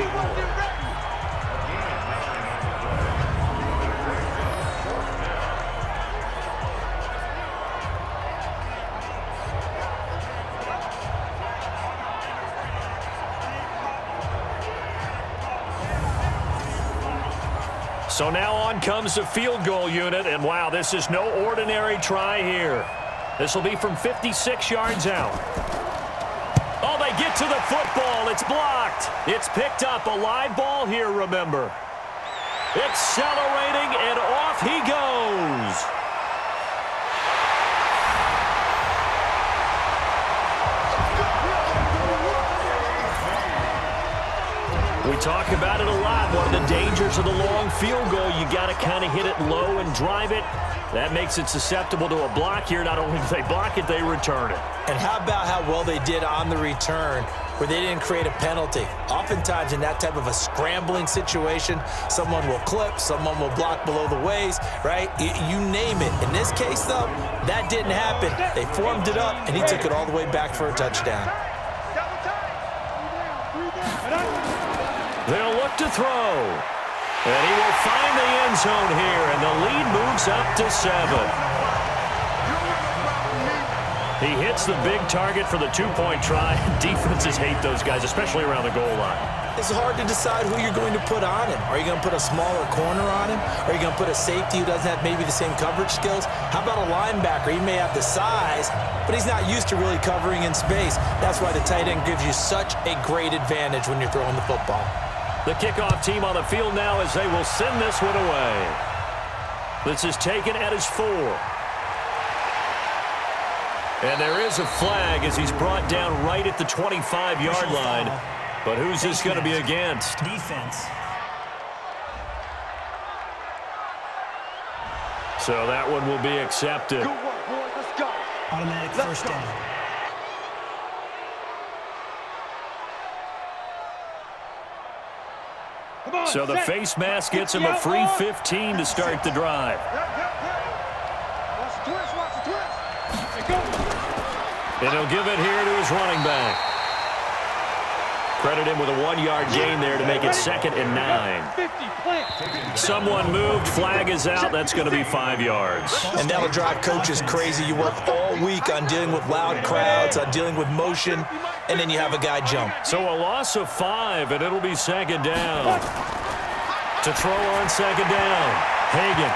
So now on comes the field goal unit, and wow, this is no ordinary try here. This will be from 56 yards out. Oh, they get to the football. It's blocked. It's picked up. A live ball here, remember. Accelerating, and off he goes. We talk about it a lot. One of the dangers of the long field goal, you got to kind of hit it low and drive it. That makes it susceptible to a block here. Not only do they block it, they return it. And how about how well they did on the return where they didn't create a penalty? Oftentimes in that type of a scrambling situation, someone will clip, someone will block below the waist, right? You name it. In this case, though, that didn't happen. They formed it up, and he took it all the way back for a touchdown. They'll look to throw. And he will find the end zone here, and the lead moves up to 7. He hits the big target for the 2-point try. Defenses hate those guys, especially around the goal line. It's hard to decide who you're going to put on him. Are you going to put a smaller corner on him? Are you going to put a safety who doesn't have maybe the same coverage skills? How about a linebacker? He may have the size, but he's not used to really covering in space. That's why the tight end gives you such a great advantage when you're throwing the football. The kickoff team on the field now as they will send this one away. This is taken at his 4. And there is a flag as he's brought down right at the 25-yard line. But who's this going to be against? Defense. So that one will be accepted. Good work, boys. Let's go. Automatic first down. So the face mask gets him a free 15 to start the drive. And he'll give it here to his running back. Credit him with a 1-yard gain there to make it 2nd and 9. Someone moved. Flag is out. That's going to be 5 yards. And that'll drive coaches crazy. You work all week on dealing with loud crowds, on dealing with motion, and then you have a guy jump. So a loss of 5, and it'll be 2nd down. To throw on 2nd down. Hagan.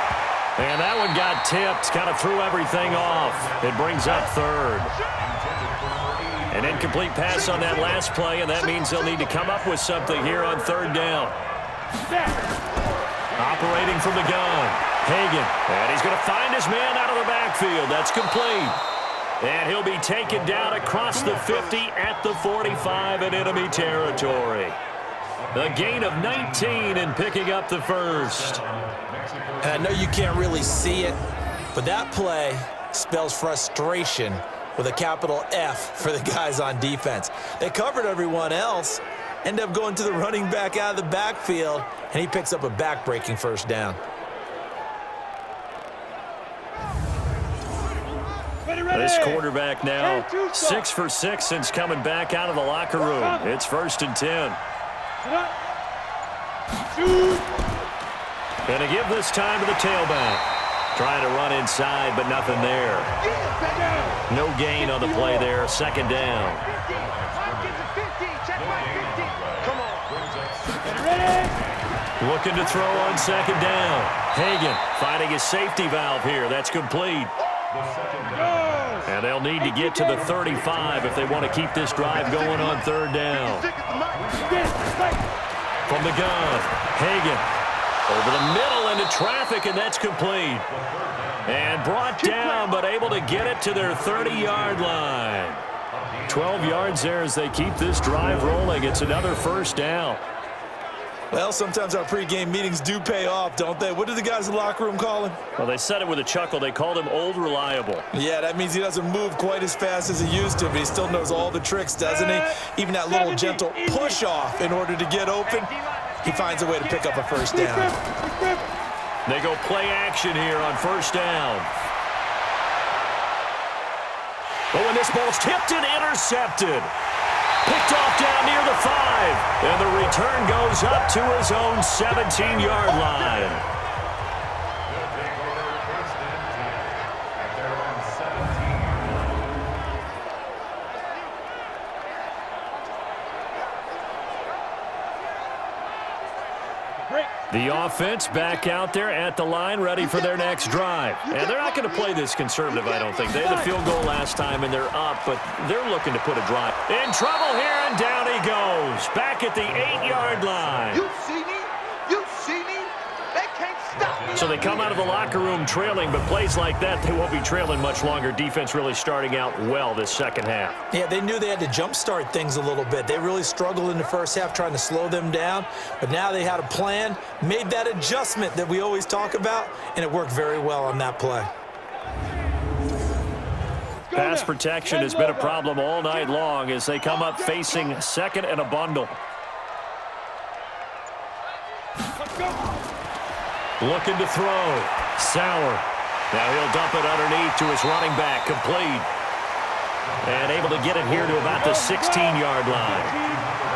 And that one got tipped. Kind of threw everything off. It brings up 3rd. An incomplete pass on that last play, and that means they'll need to come up with something here on 3rd down. Operating from the gun. Hagan. And he's going to find his man out of the backfield. That's complete. And he'll be taken down across the 50 at the 45 in enemy territory. A gain of 19 and picking up the first. And I know you can't really see it, but that play spells frustration with a capital F for the guys on defense. They covered everyone else, end up going to the running back out of the backfield, and he picks up a back-breaking first down. This quarterback now 6 for 6 since coming back out of the locker room. It's 1st and 10. And to give this time to the tailback. Trying to run inside, but nothing there. No gain on the play there. Second down. Looking to throw on second down. Hagan finding his safety valve here. That's complete. And they'll need to get to the 35 if they want to keep this drive going on third down. From the gun, Hagan over the middle into traffic, and that's complete. And brought down, but able to get it to their 30-yard line. 12 yards there as they keep this drive rolling. It's another first down. Well, sometimes our pregame meetings do pay off, don't they? What do the guys in the locker room call him? Well, they said it with a chuckle. They called him Old Reliable. Yeah, that means he doesn't move quite as fast as he used to, but he still knows all the tricks, doesn't he? Even that little gentle push-off in order to get open, he finds a way to pick up a first down. They go play action here on first down. Oh, and this ball's tipped and intercepted. Picked off down near the 5. And the return goes up to his own 17-yard line. The offense back out there at the line, ready for their next drive. And they're not going to play this conservative, I don't think. They had the field goal last time, and they're up, but they're looking to put a drive. In trouble here, and down he goes. Back at the 8-yard line. You see me? You see me? They can't stop me. So they come out of the locker room trailing, but plays like that, they won't be trailing much longer. Defense really starting out well this second half. Yeah, they knew they had to jumpstart things a little bit. They really struggled in the first half trying to slow them down, but now they had a plan, made that adjustment that we always talk about, and it worked very well on that play. Pass protection has been a problem all night long as they come up facing second and a bundle. Looking to throw. Sauer. Now he'll dump it underneath to his running back. Complete. And able to get it here to about the 16-yard line.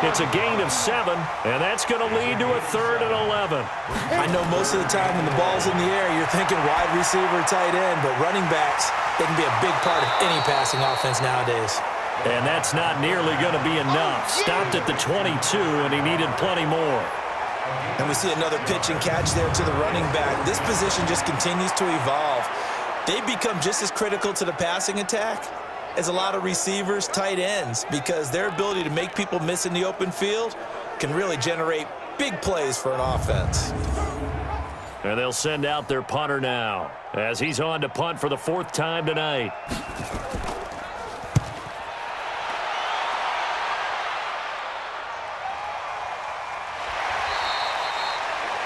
It's a gain of 7, and that's going to lead to a 3rd and 11. I know most of the time when the ball's in the air, you're thinking wide receiver, tight end, but running backs, they can be a big part of any passing offense nowadays. And that's not nearly going to be enough. Stopped at the 22, and he needed plenty more. And we see another pitch and catch there to the running back. This position just continues to evolve. They become just as critical to the passing attack as a lot of receivers, tight ends, because their ability to make people miss in the open field can really generate big plays for an offense. And they'll send out their punter now as he's on to punt for the 4th time tonight.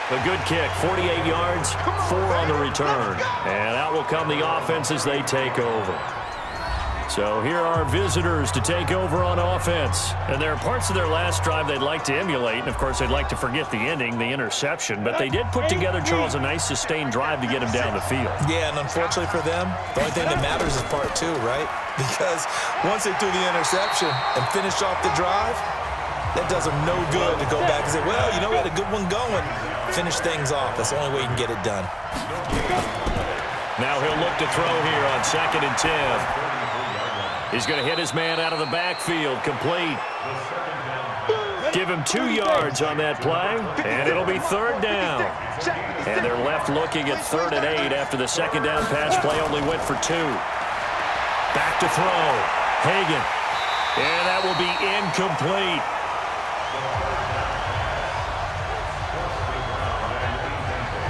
A good kick, 48 yards, 4 on the return. And out will come the offense as they take over. So here are visitors to take over on offense. And there are parts of their last drive they'd like to emulate. And, of course, they'd like to forget the ending, the interception. But they did put together, Charles, a nice sustained drive to get him down the field. Yeah, and unfortunately for them, the only thing that matters is part 2, right? Because once they threw the interception and finished off the drive, that does them no good to go back and say, well, you know, we had a good one going. Finish things off. That's the only way you can get it done. Now he'll look to throw here on 2nd and 10. He's going to hit his man out of the backfield. Complete. Give him 2 yards on that play, and it'll be 3rd down. And they're left looking at 3rd and 8 after the second down pass play only went for 2. Back to throw. Hagan. And that will be incomplete.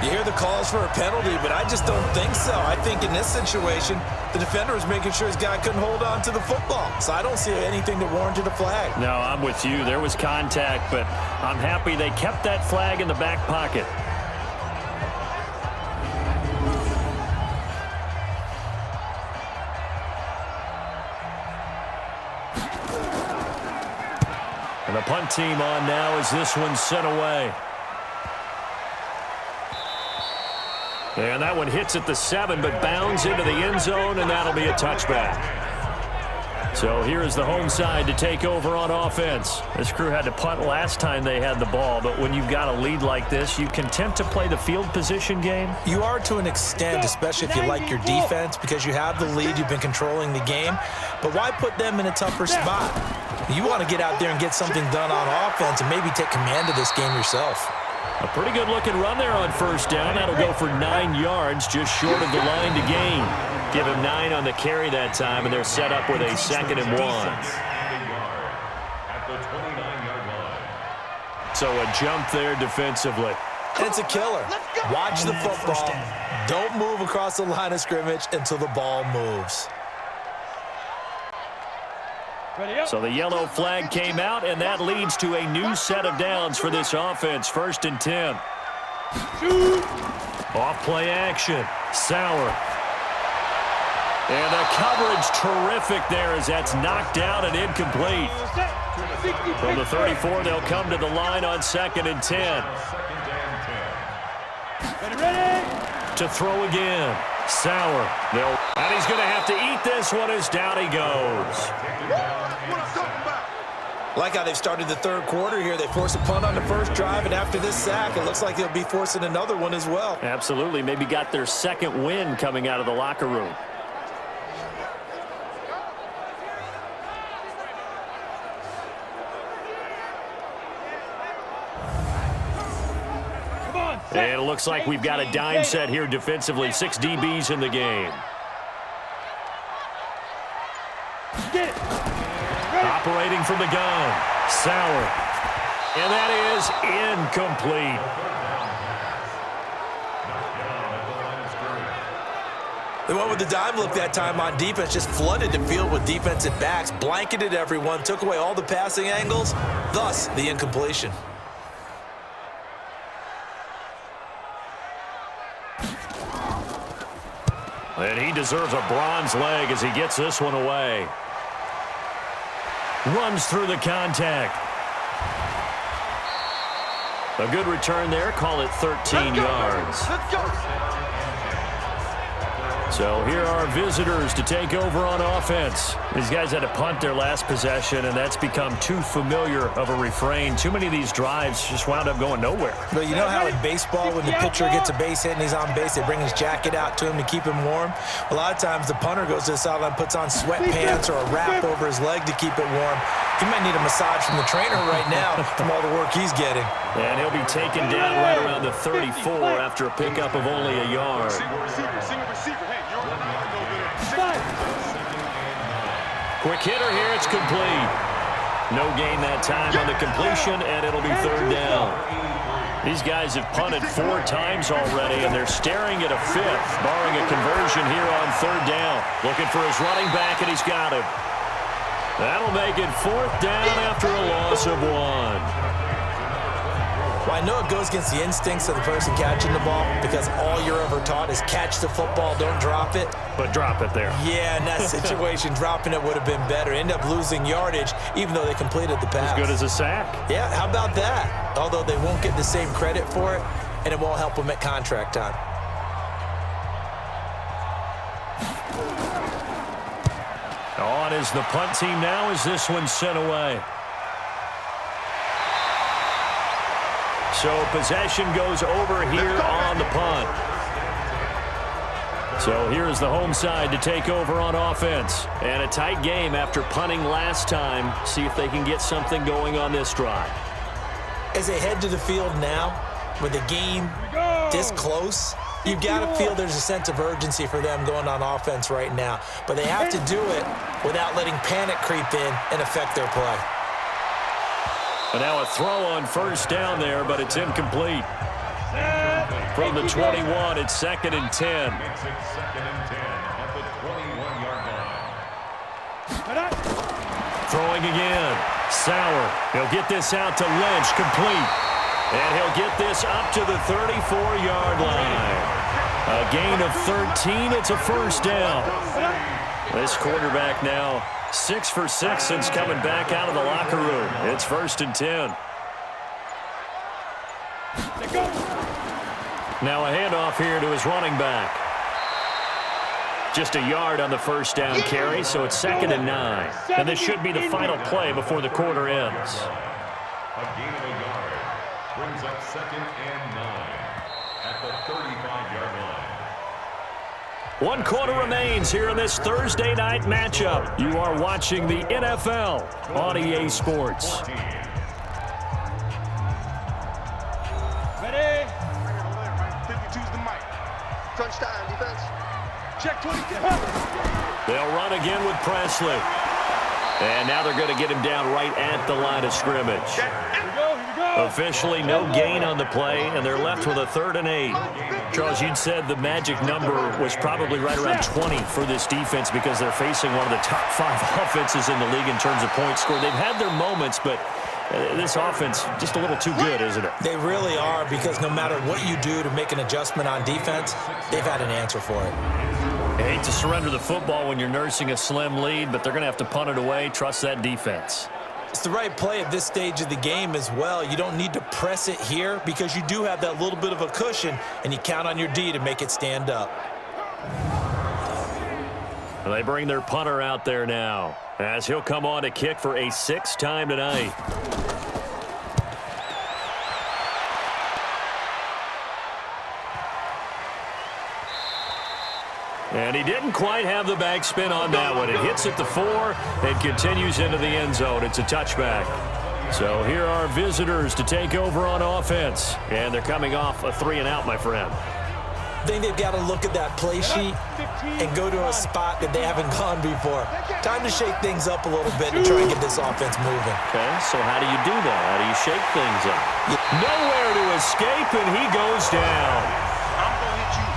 You hear the calls for a penalty, but I just don't think so. I think in this situation, the defender was making sure his guy couldn't hold on to the football. So I don't see anything that warranted a flag. No, I'm with you. There was contact, but I'm happy they kept that flag in the back pocket. And the punt team on now as this one's sent away. And that one hits at the 7, but bounds into the end zone, and that'll be a touchback. So here is the home side to take over on offense. This crew had to punt last time they had the ball, but when you've got a lead like this, you content to play the field position game? You are to an extent, especially if you like your defense, because you have the lead, you've been controlling the game. But why put them in a tougher spot? You want to get out there and get something done on offense and maybe take command of this game yourself. A pretty good-looking run there on first down. That'll go for 9 yards, just short of the line to gain. Give him 9 on the carry that time, and they're set up with a 2nd and 1. So a jump there defensively. It's a killer. Watch the football. Don't move across the line of scrimmage until the ball moves. So the yellow flag came out, and that leads to a new set of downs for this offense. 1st and 10. Off play action. Sauer. And the coverage terrific there as that's knocked down and incomplete. From the 34, they'll come to the line on 2nd and 10. To throw again. Sauer. And he's going to have to eat this one as down he goes. Like how they've started the 3rd quarter here. They force a punt on the first drive, and after this sack, it looks like they'll be forcing another one as well. Absolutely. Maybe got their 2nd win coming out of the locker room. And it looks like we've got a dime set here defensively. 6 DBs in the game. Operating from the gun. Sauer. And that is incomplete. They went with the dime look that time on defense, just flooded the field with defensive backs, blanketed everyone, took away all the passing angles, thus the incompletion. And he deserves a bronze leg as he gets this one away. Runs through the contact. A good return there. Call it 13 yards. Let's go. So here are visitors to take over on offense. These guys had to punt their last possession, and that's become too familiar of a refrain. Too many of these drives just wound up going nowhere. But you know how in baseball, when the pitcher gets a base hit and he's on base, they bring his jacket out to him to keep him warm? A lot of times the punter goes to the sideline, puts on sweatpants or a wrap over his leg to keep it warm. He might need a massage from the trainer right now from all the work he's getting. And he'll be taken down right around the 34 after a pickup of only a yard. Quick hitter here, it's complete. No gain that time on the completion, and it'll be 3rd down. These guys have punted 4 times already, and they're staring at a 5th, barring a conversion here on 3rd down. Looking for his running back, and he's got him. That'll make it 4th down after a loss of 1. Well, I know it goes against the instincts of the person catching the ball because all you're ever taught is catch the football, don't drop it. But drop it there. Yeah, in that situation, dropping it would have been better. End up losing yardage, even though they completed the pass. As good as a sack. Yeah, how about that? Although they won't get the same credit for it, and it won't help them at contract time. On is the punt team now as this one's sent away. So possession goes over here on the punt. So here's the home side to take over on offense. And a tight game after punting last time. See if they can get something going on this drive. As they head to the field now, with the game this close, you've got to feel there's a sense of urgency for them going on offense right now. But they have to do it without letting panic creep in and affect their play. And now a throw on first down there, but it's incomplete. From the 21, it's 2nd and 10. Throwing again. Sauer. He'll get this out to Lynch, complete. And he'll get this up to the 34-yard line. A gain of 13. It's a 1st down. This quarterback now 6 for 6 since coming back out of the locker room. It's 1st and 10. Now a handoff here to his running back. Just a yard on the first down carry, so it's 2nd and 9. And this should be the final play before the quarter ends. A gain of a yard brings up 2nd and 9 at the 35-yard line. 1 quarter remains here in this Thursday night matchup. You are watching the NFL on EA Sports. Ready? 52's the mic. Crunch time, defense. Check 22. They'll run again with Presley. And now they're going to get him down right at the line of scrimmage. Here we go. Officially no gain on the play, and they're left with a 3rd and 8. Charles, you'd said the magic number was probably right around 20 for this defense because they're facing one of the top 5 offenses in the league in terms of points scored. They've had their moments, but this offense just a little too good, isn't it? They really are, because no matter what you do to make an adjustment on defense, they've had an answer for it. I hate to surrender the football when you're nursing a slim lead, but they're going to have to punt it away. Trust that defense. It's the right play at this stage of the game as well. You don't need to press it here because you do have that little bit of a cushion, and you count on your D to make it stand up. Well, they bring their punter out there now as he'll come on to kick for a 6th time tonight. And he didn't quite have the backspin on that one. It hits at the 4 and continues into the end zone. It's a touchback. So here are visitors to take over on offense. And they're coming off a 3-and-out, my friend. I think they've got to look at that play sheet and go to a spot that they haven't gone before. Time to shake things up a little bit and try and get this offense moving. Okay, so how do you do that? How do you shake things up? Nowhere to escape, and he goes down. I'm going to hit you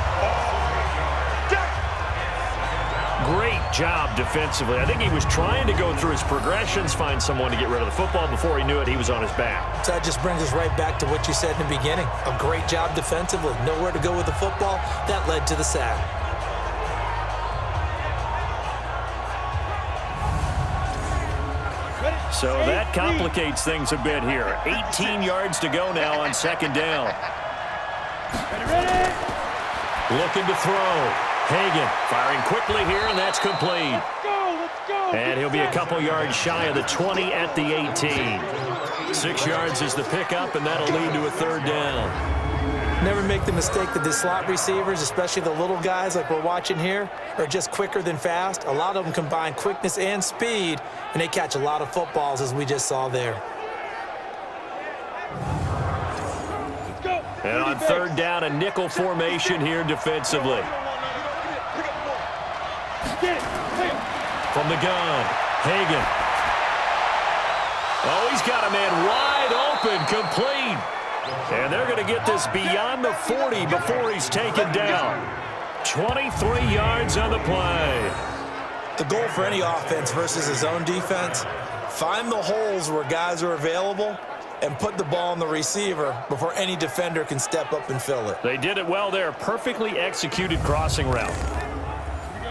Great job defensively. I think he was trying to go through his progressions, find someone to get rid of the football. Before he knew it, he was on his back. So that just brings us right back to what you said in the beginning. A great job defensively. Nowhere to go with the football. That led to the sack. So that complicates things a bit here. 18 yards to go now on 2nd down. Ready? Looking to throw. Hagan firing quickly here, and that's complete. Let's go. And he'll be a couple yards shy of the 20 at the 18. 6 yards is the pickup, and that'll lead to a 3rd down. Never make the mistake that the slot receivers, especially the little guys like we're watching here, are just quicker than fast. A lot of them combine quickness and speed, and they catch a lot of footballs, as we just saw there. Let's go. And on 3rd down, a nickel formation here defensively. Get it. From the gun, Hagan. Oh, he's got a man wide open, complete. And they're going to get this beyond the 40 before he's taken down. 23 yards on the play. The goal for any offense versus his own defense, find the holes where guys are available and put the ball on the receiver before any defender can step up and fill it. They did it well there. Perfectly executed crossing route.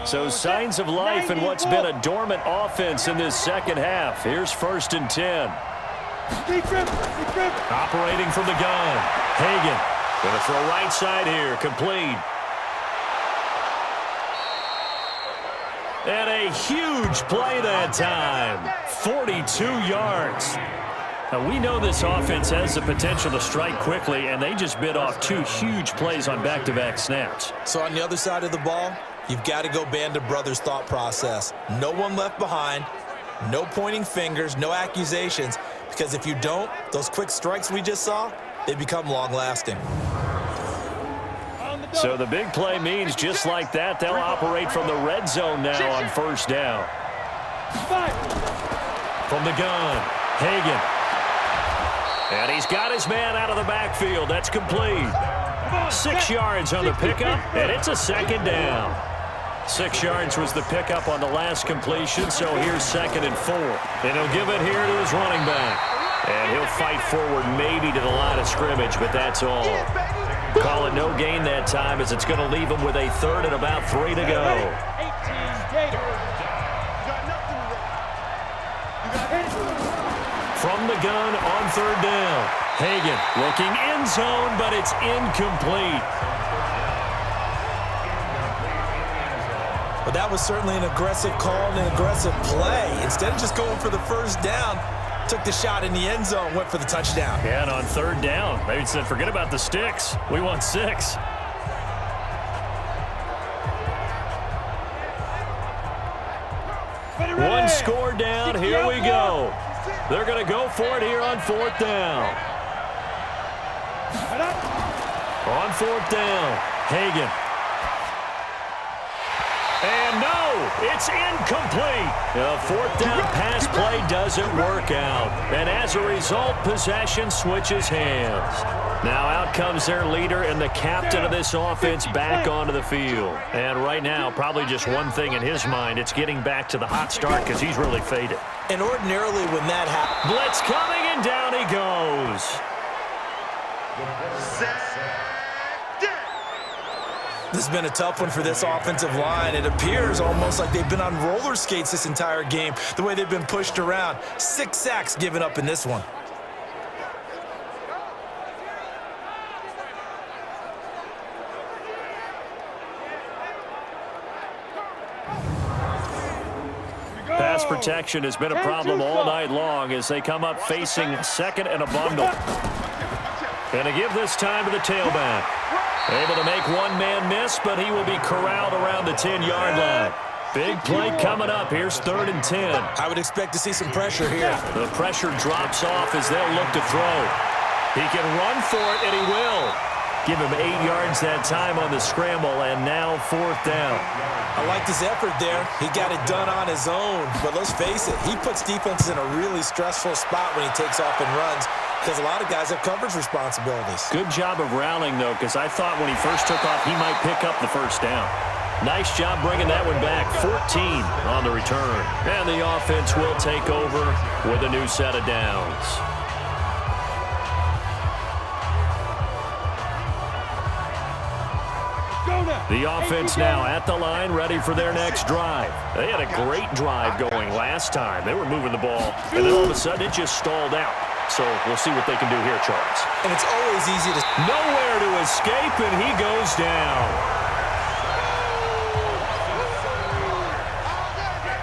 So signs of life in what's been a dormant offense in this 2nd half. Here's 1st and 10. Operating from the gun. Hagan going to throw right side here. Complete. And a huge play that time. 42 yards. Now, we know this offense has the potential to strike quickly, and they just bit off 2 huge plays on back-to-back snaps. So on the other side of the ball, you've got to go Band of Brothers thought process. No one left behind, no pointing fingers, no accusations, because if you don't, those quick strikes we just saw, they become long-lasting. So the big play means just like that, they'll operate from the red zone now on 1st down. From the gun, Hagan. And he's got his man out of the backfield. That's complete. 6 yards on the pickup, and it's a 2nd down. 6 yards was the pickup on the last completion, so here's 2nd and 4. And he'll give it here to his running back. And he'll fight forward maybe to the line of scrimmage, but that's all. Call it no gain that time, as it's going to leave him with a 3rd and about 3 to go. 18 From the gun on 3rd down. Hagan looking end zone, but it's incomplete. Well, that was certainly an aggressive call and an aggressive play. Instead of just going for the first down, took the shot in the end zone, went for the touchdown. Yeah, and on third down, they said, forget about the sticks. We want 6. One score down. Here we go. They're going to go for it here on 4th down. On 4th down, Hagan. And no, it's incomplete. The 4th down pass play doesn't work out. And as a result, possession switches hands. Now out comes their leader and the captain of this offense back onto the field. And right now, probably just one thing in his mind. It's getting back to the hot start because he's really faded. And ordinarily when that happens, blitz coming and down he goes. This has been a tough one for this offensive line. It appears almost like they've been on roller skates this entire game, the way they've been pushed around. 6 sacks given up in this one. Pass protection has been a problem all night long as they come up facing second and a bundle. Going to give this time to the tailback. Able to make one man miss, but he will be corralled around the 10-yard line. Big play coming up. Here's 3rd and 10. I would expect to see some pressure here. The pressure drops off as they'll look to throw. He can run for it, and he will. Give him 8 yards that time on the scramble, and now 4th down. I liked his effort there. He got it done on his own. But let's face it, he puts defenses in a really stressful spot when he takes off and runs because a lot of guys have coverage responsibilities. Good job of rallying, though, because I thought when he first took off, he might pick up the first down. Nice job bringing that one back. 14 on the return. And the offense will take over with a new set of downs. The offense now at the line, ready for their next drive. They had a great drive going last time. They were moving the ball, and then all of a sudden it just stalled out. So we'll see what they can do here, Charles. And it's always easy to... Nowhere to escape, and he goes down.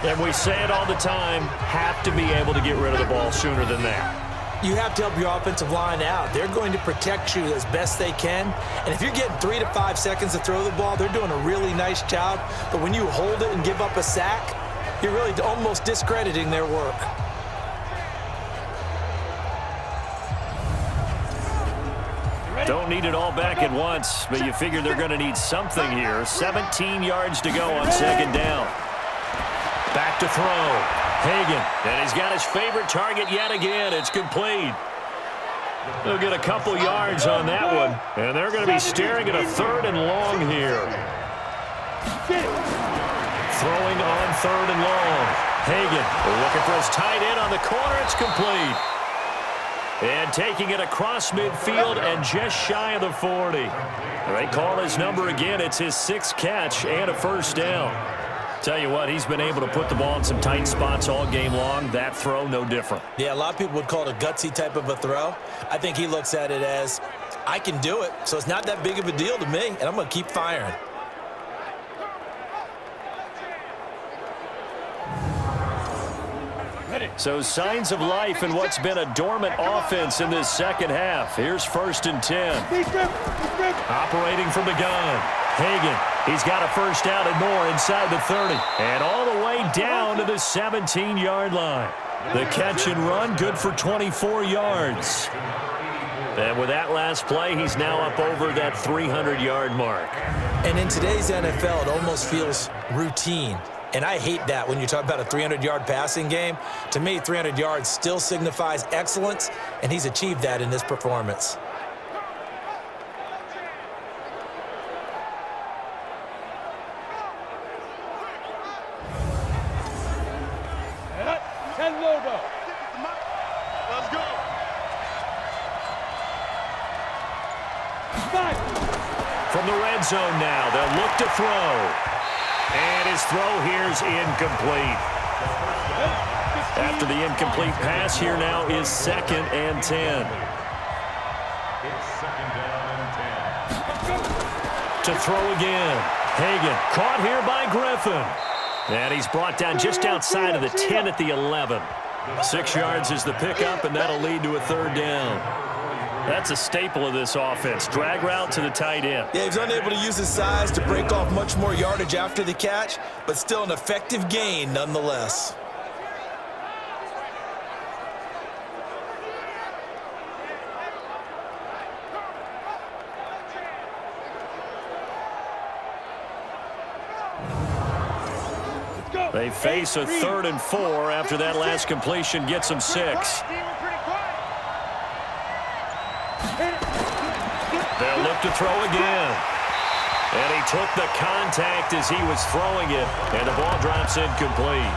And we say it all the time, have to be able to get rid of the ball sooner than that. You have to help your offensive line out. They're going to protect you as best they can. And if you're getting 3 to 5 seconds to throw the ball, they're doing a really nice job. But when you hold it and give up a sack, you're really almost discrediting their work. Don't need it all back at once, but you figure they're going to need something here. 17 yards to go on 2nd down. Back to throw. Hagan, and he's got his favorite target yet again. It's complete. They'll get a couple yards on that one, and they're going to be staring at a 3rd and long here. Throwing on 3rd and long. Hagan looking for his tight end on the corner. It's complete. And taking it across midfield and just shy of the 40. They call his number again. It's his 6th catch and a 1st down. Tell you what, he's been able to put the ball in some tight spots all game long. That throw, no different. Yeah, a lot of people would call it a gutsy type of a throw. I think he looks at it as, I can do it, so it's not that big of a deal to me, and I'm going to keep firing. So signs of life in what's been a dormant offense in this second half. Here's 1st and 10. Operating from the gun. Hagan, he's got a 1st down and more inside the 30. And all the way down to the 17-yard line. The catch and run, good for 24 yards. And with that last play, he's now up over that 300-yard mark. And in today's NFL, it almost feels routine. And I hate that when you talk about a 300-yard passing game. To me, 300 yards still signifies excellence, and he's achieved that in this performance. Let's go. From the red zone now, they'll look to throw. And his throw here's incomplete. After the incomplete pass, here now is 2nd and 10. It's 2nd down and 10. To throw again. Hagan caught here by Griffin. And he's brought down just outside of the 10 at the 11. 6 yards is the pickup, and that'll lead to a 3rd down. That's a staple of this offense. Drag route to the tight end. Yeah, he's unable to use his size to break off much more yardage after the catch, but still an effective gain nonetheless. They face a 3rd and 4 after that last completion gets them 6. They'll look to throw again. And he took the contact as he was throwing it, and the ball drops incomplete.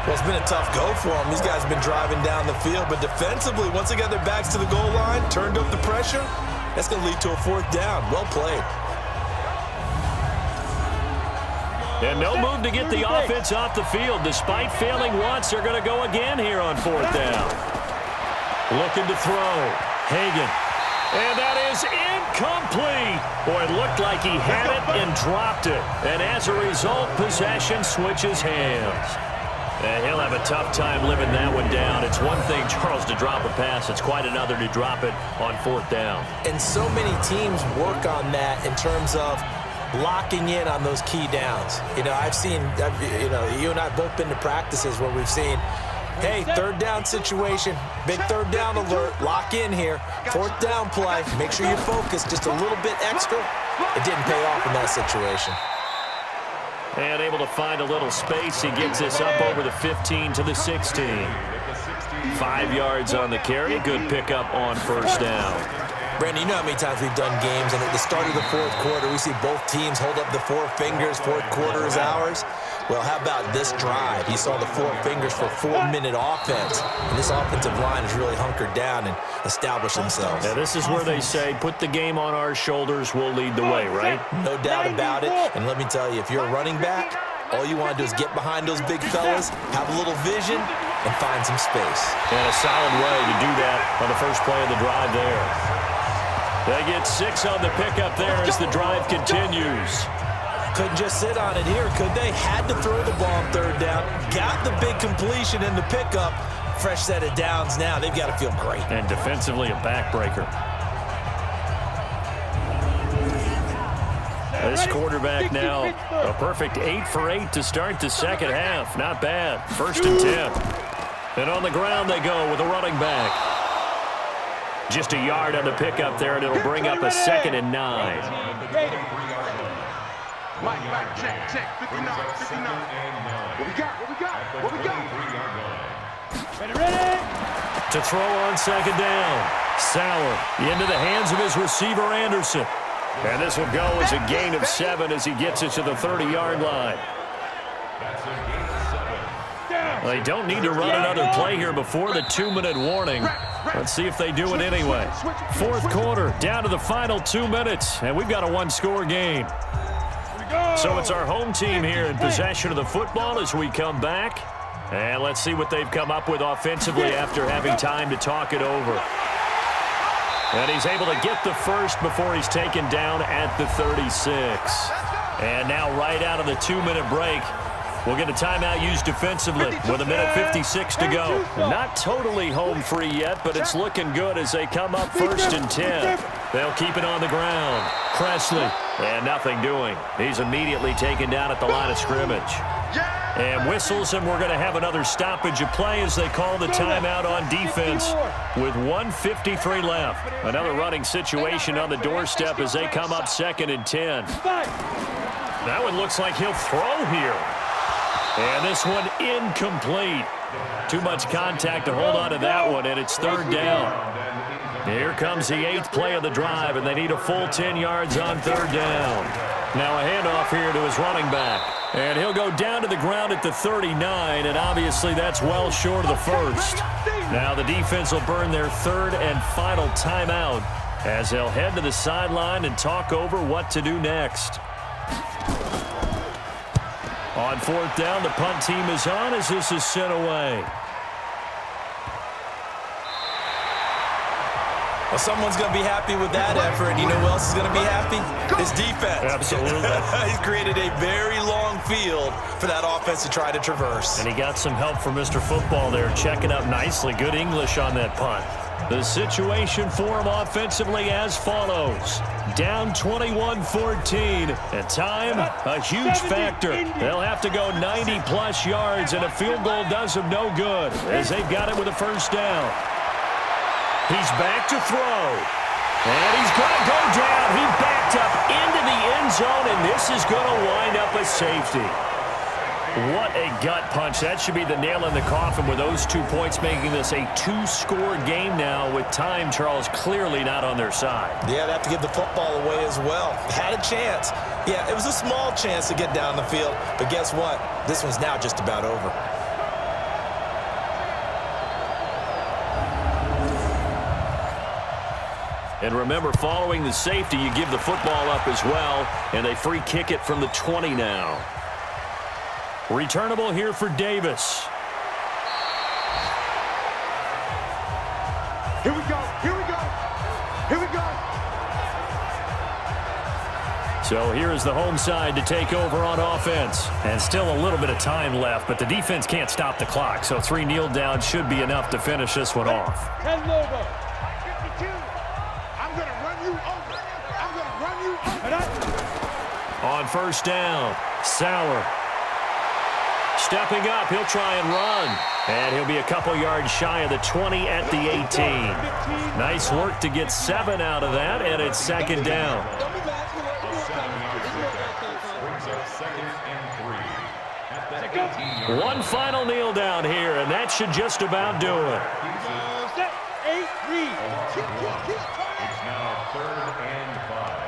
Well, it's been a tough go for them. These guys have been driving down the field, but defensively, once they got their backs to the goal line, turned up the pressure, that's going to lead to a 4th down. Well played. And no move to get the offense off the field. Despite failing once, they're going to go again here on 4th down. Looking to throw. Hagan. And that is incomplete. Boy, it looked like he had it and dropped it. And as a result, possession switches hands. And he'll have a tough time living that one down. It's one thing, Charles, to drop a pass. It's quite another to drop it on 4th down. And so many teams work on that in terms of locking in on those key downs. You know, you and I have both been to practices where we've seen, hey, 3rd down situation, big 3rd down alert, lock in here, 4th down play, make sure you're focused just a little bit extra. It didn't pay off in that situation. And able to find a little space. He gets this up over the 15 to the 16. 5 yards on the carry. Good pickup on 1st down. Brandon, you know how many times we've done games, and at the start of the 4th quarter, we see both teams hold up the 4 fingers, 4th quarter is ours. Well, how about this drive? You saw the 4 fingers for 4-minute offense, and this offensive line has really hunkered down and established themselves. Yeah, this is where they say, put the game on our shoulders, we'll lead the way, right? No doubt about it, and let me tell you, if you're a running back, all you want to do is get behind those big fellas, have a little vision, and find some space. And a solid way to do that on the first play of the drive there. They get 6 on the pickup there as the drive continues. Couldn't just sit on it here, could they? Had to throw the ball on 3rd down. Got the big completion in the pickup. Fresh set of downs now. They've got to feel great. And defensively, a backbreaker. This quarterback now, a perfect 8 for 8 to start the 2nd half. Not bad. 1st and 10. And on the ground they go with a running back. Just a yard on the pickup there, and it'll bring up a 2nd and 9. Mike, check. 59. What we got? Ready? To throw on 2nd down. Sauer into the hands of his receiver, Anderson. And this will go as a gain of 7 as he gets it to the 30-yard line. Well, they don't need to run another play here before the 2-minute warning. Let's see if they do it anyway. 4th quarter, down to the final 2 minutes, and we've got a 1-score game. So it's our home team here in possession of the football as we come back. And let's see what they've come up with offensively after having time to talk it over. And he's able to get the first before he's taken down at the 36. And now right out of the 2-minute break, we'll get a timeout used defensively with 1:56 to go. Not totally home free yet, but it's looking good as they come up 1st and 10. They'll keep it on the ground. Presley, and nothing doing. He's immediately taken down at the line of scrimmage. And whistles, and we're going to have another stoppage of play as they call the timeout on defense with 1:53 left. Another running situation on the doorstep as they come up 2nd and 10. That one looks like he'll throw here. And this one incomplete. Too much contact to hold on to that one, and it's 3rd down. Here comes the 8th play of the drive, and they need a full 10 yards on 3rd down. Now a handoff here to his running back. And he'll go down to the ground at the 39, and obviously that's well short of the first. Now the defense will burn their 3rd and final timeout as they'll head to the sideline and talk over what to do next. On 4th down, the punt team is on as this is sent away. Well, someone's going to be happy with that effort. You know who else is going to be happy? His defense. Absolutely. He's created a very long field for that offense to try to traverse. And he got some help from Mr. Football there, checking up nicely. Good English on that punt. The situation for him offensively as follows. Down 21-14. At time, a huge factor. They'll have to go 90-plus yards, and a field goal does them no good as they've got it with a first down. He's back to throw. And he's going to go down. He backed up into the end zone, and this is going to wind up a safety. What a gut punch. That should be the nail in the coffin with those 2 points, making this a 2-score game now with time, Charles, clearly not on their side. Yeah, they have to give the football away as well. Had a chance. Yeah, it was a small chance to get down the field, but guess what? This one's now just about over. And remember, following the safety, you give the football up as well, and they free kick it from the 20 now. Returnable here for Davis. Here we go. Here we go. Here we go. So here is the home side to take over on offense. And still a little bit of time left, but the defense can't stop the clock. So 3 kneel downs should be enough to finish this one off. 10 logo. 52. I'm going to run you over. I'm going to run you over. On first down, Sauer. Stepping up, he'll try and run. And he'll be a couple yards shy of the 20 at the 18. Nice work to get 7 out of that, and it's second down. One final kneel down here, and that should just about do it. Set, 8, read. It's now 3rd and 5.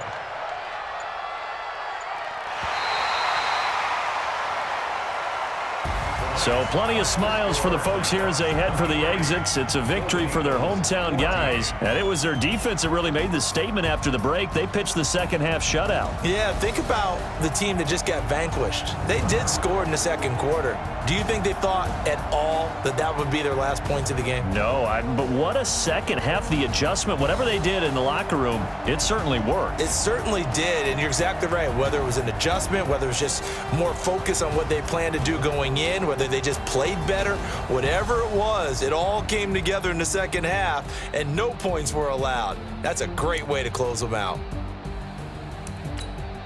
So plenty of smiles for the folks here as they head for the exits. It's a victory for their hometown guys. And it was their defense that really made the statement after the break. They pitched the second half shutout. Yeah, think about the team that just got vanquished. They did score in the second quarter. Do you think they thought at all that that would be their last points of the game? No, but what a second half. The adjustment, whatever they did in the locker room, it certainly worked. It certainly did, and you're exactly right. Whether it was an adjustment, whether it was just more focus on what they planned to do going in, whether they just played better, whatever it was, it all came together in the second half, and no points were allowed. That's a great way to close them out.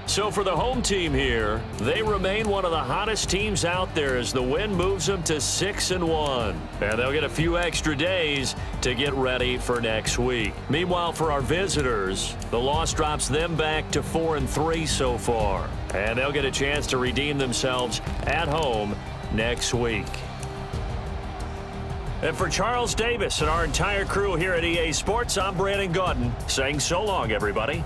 So for the home team here, they remain one of the hottest teams out there as the win moves them to 6-1. And they'll get a few extra days to get ready for next week. Meanwhile, for our visitors, the loss drops them back to 4-3 so far. And they'll get a chance to redeem themselves at home next week. And for Charles Davis and our entire crew here at EA Sports, I'm Brandon Gaudin saying so long, everybody.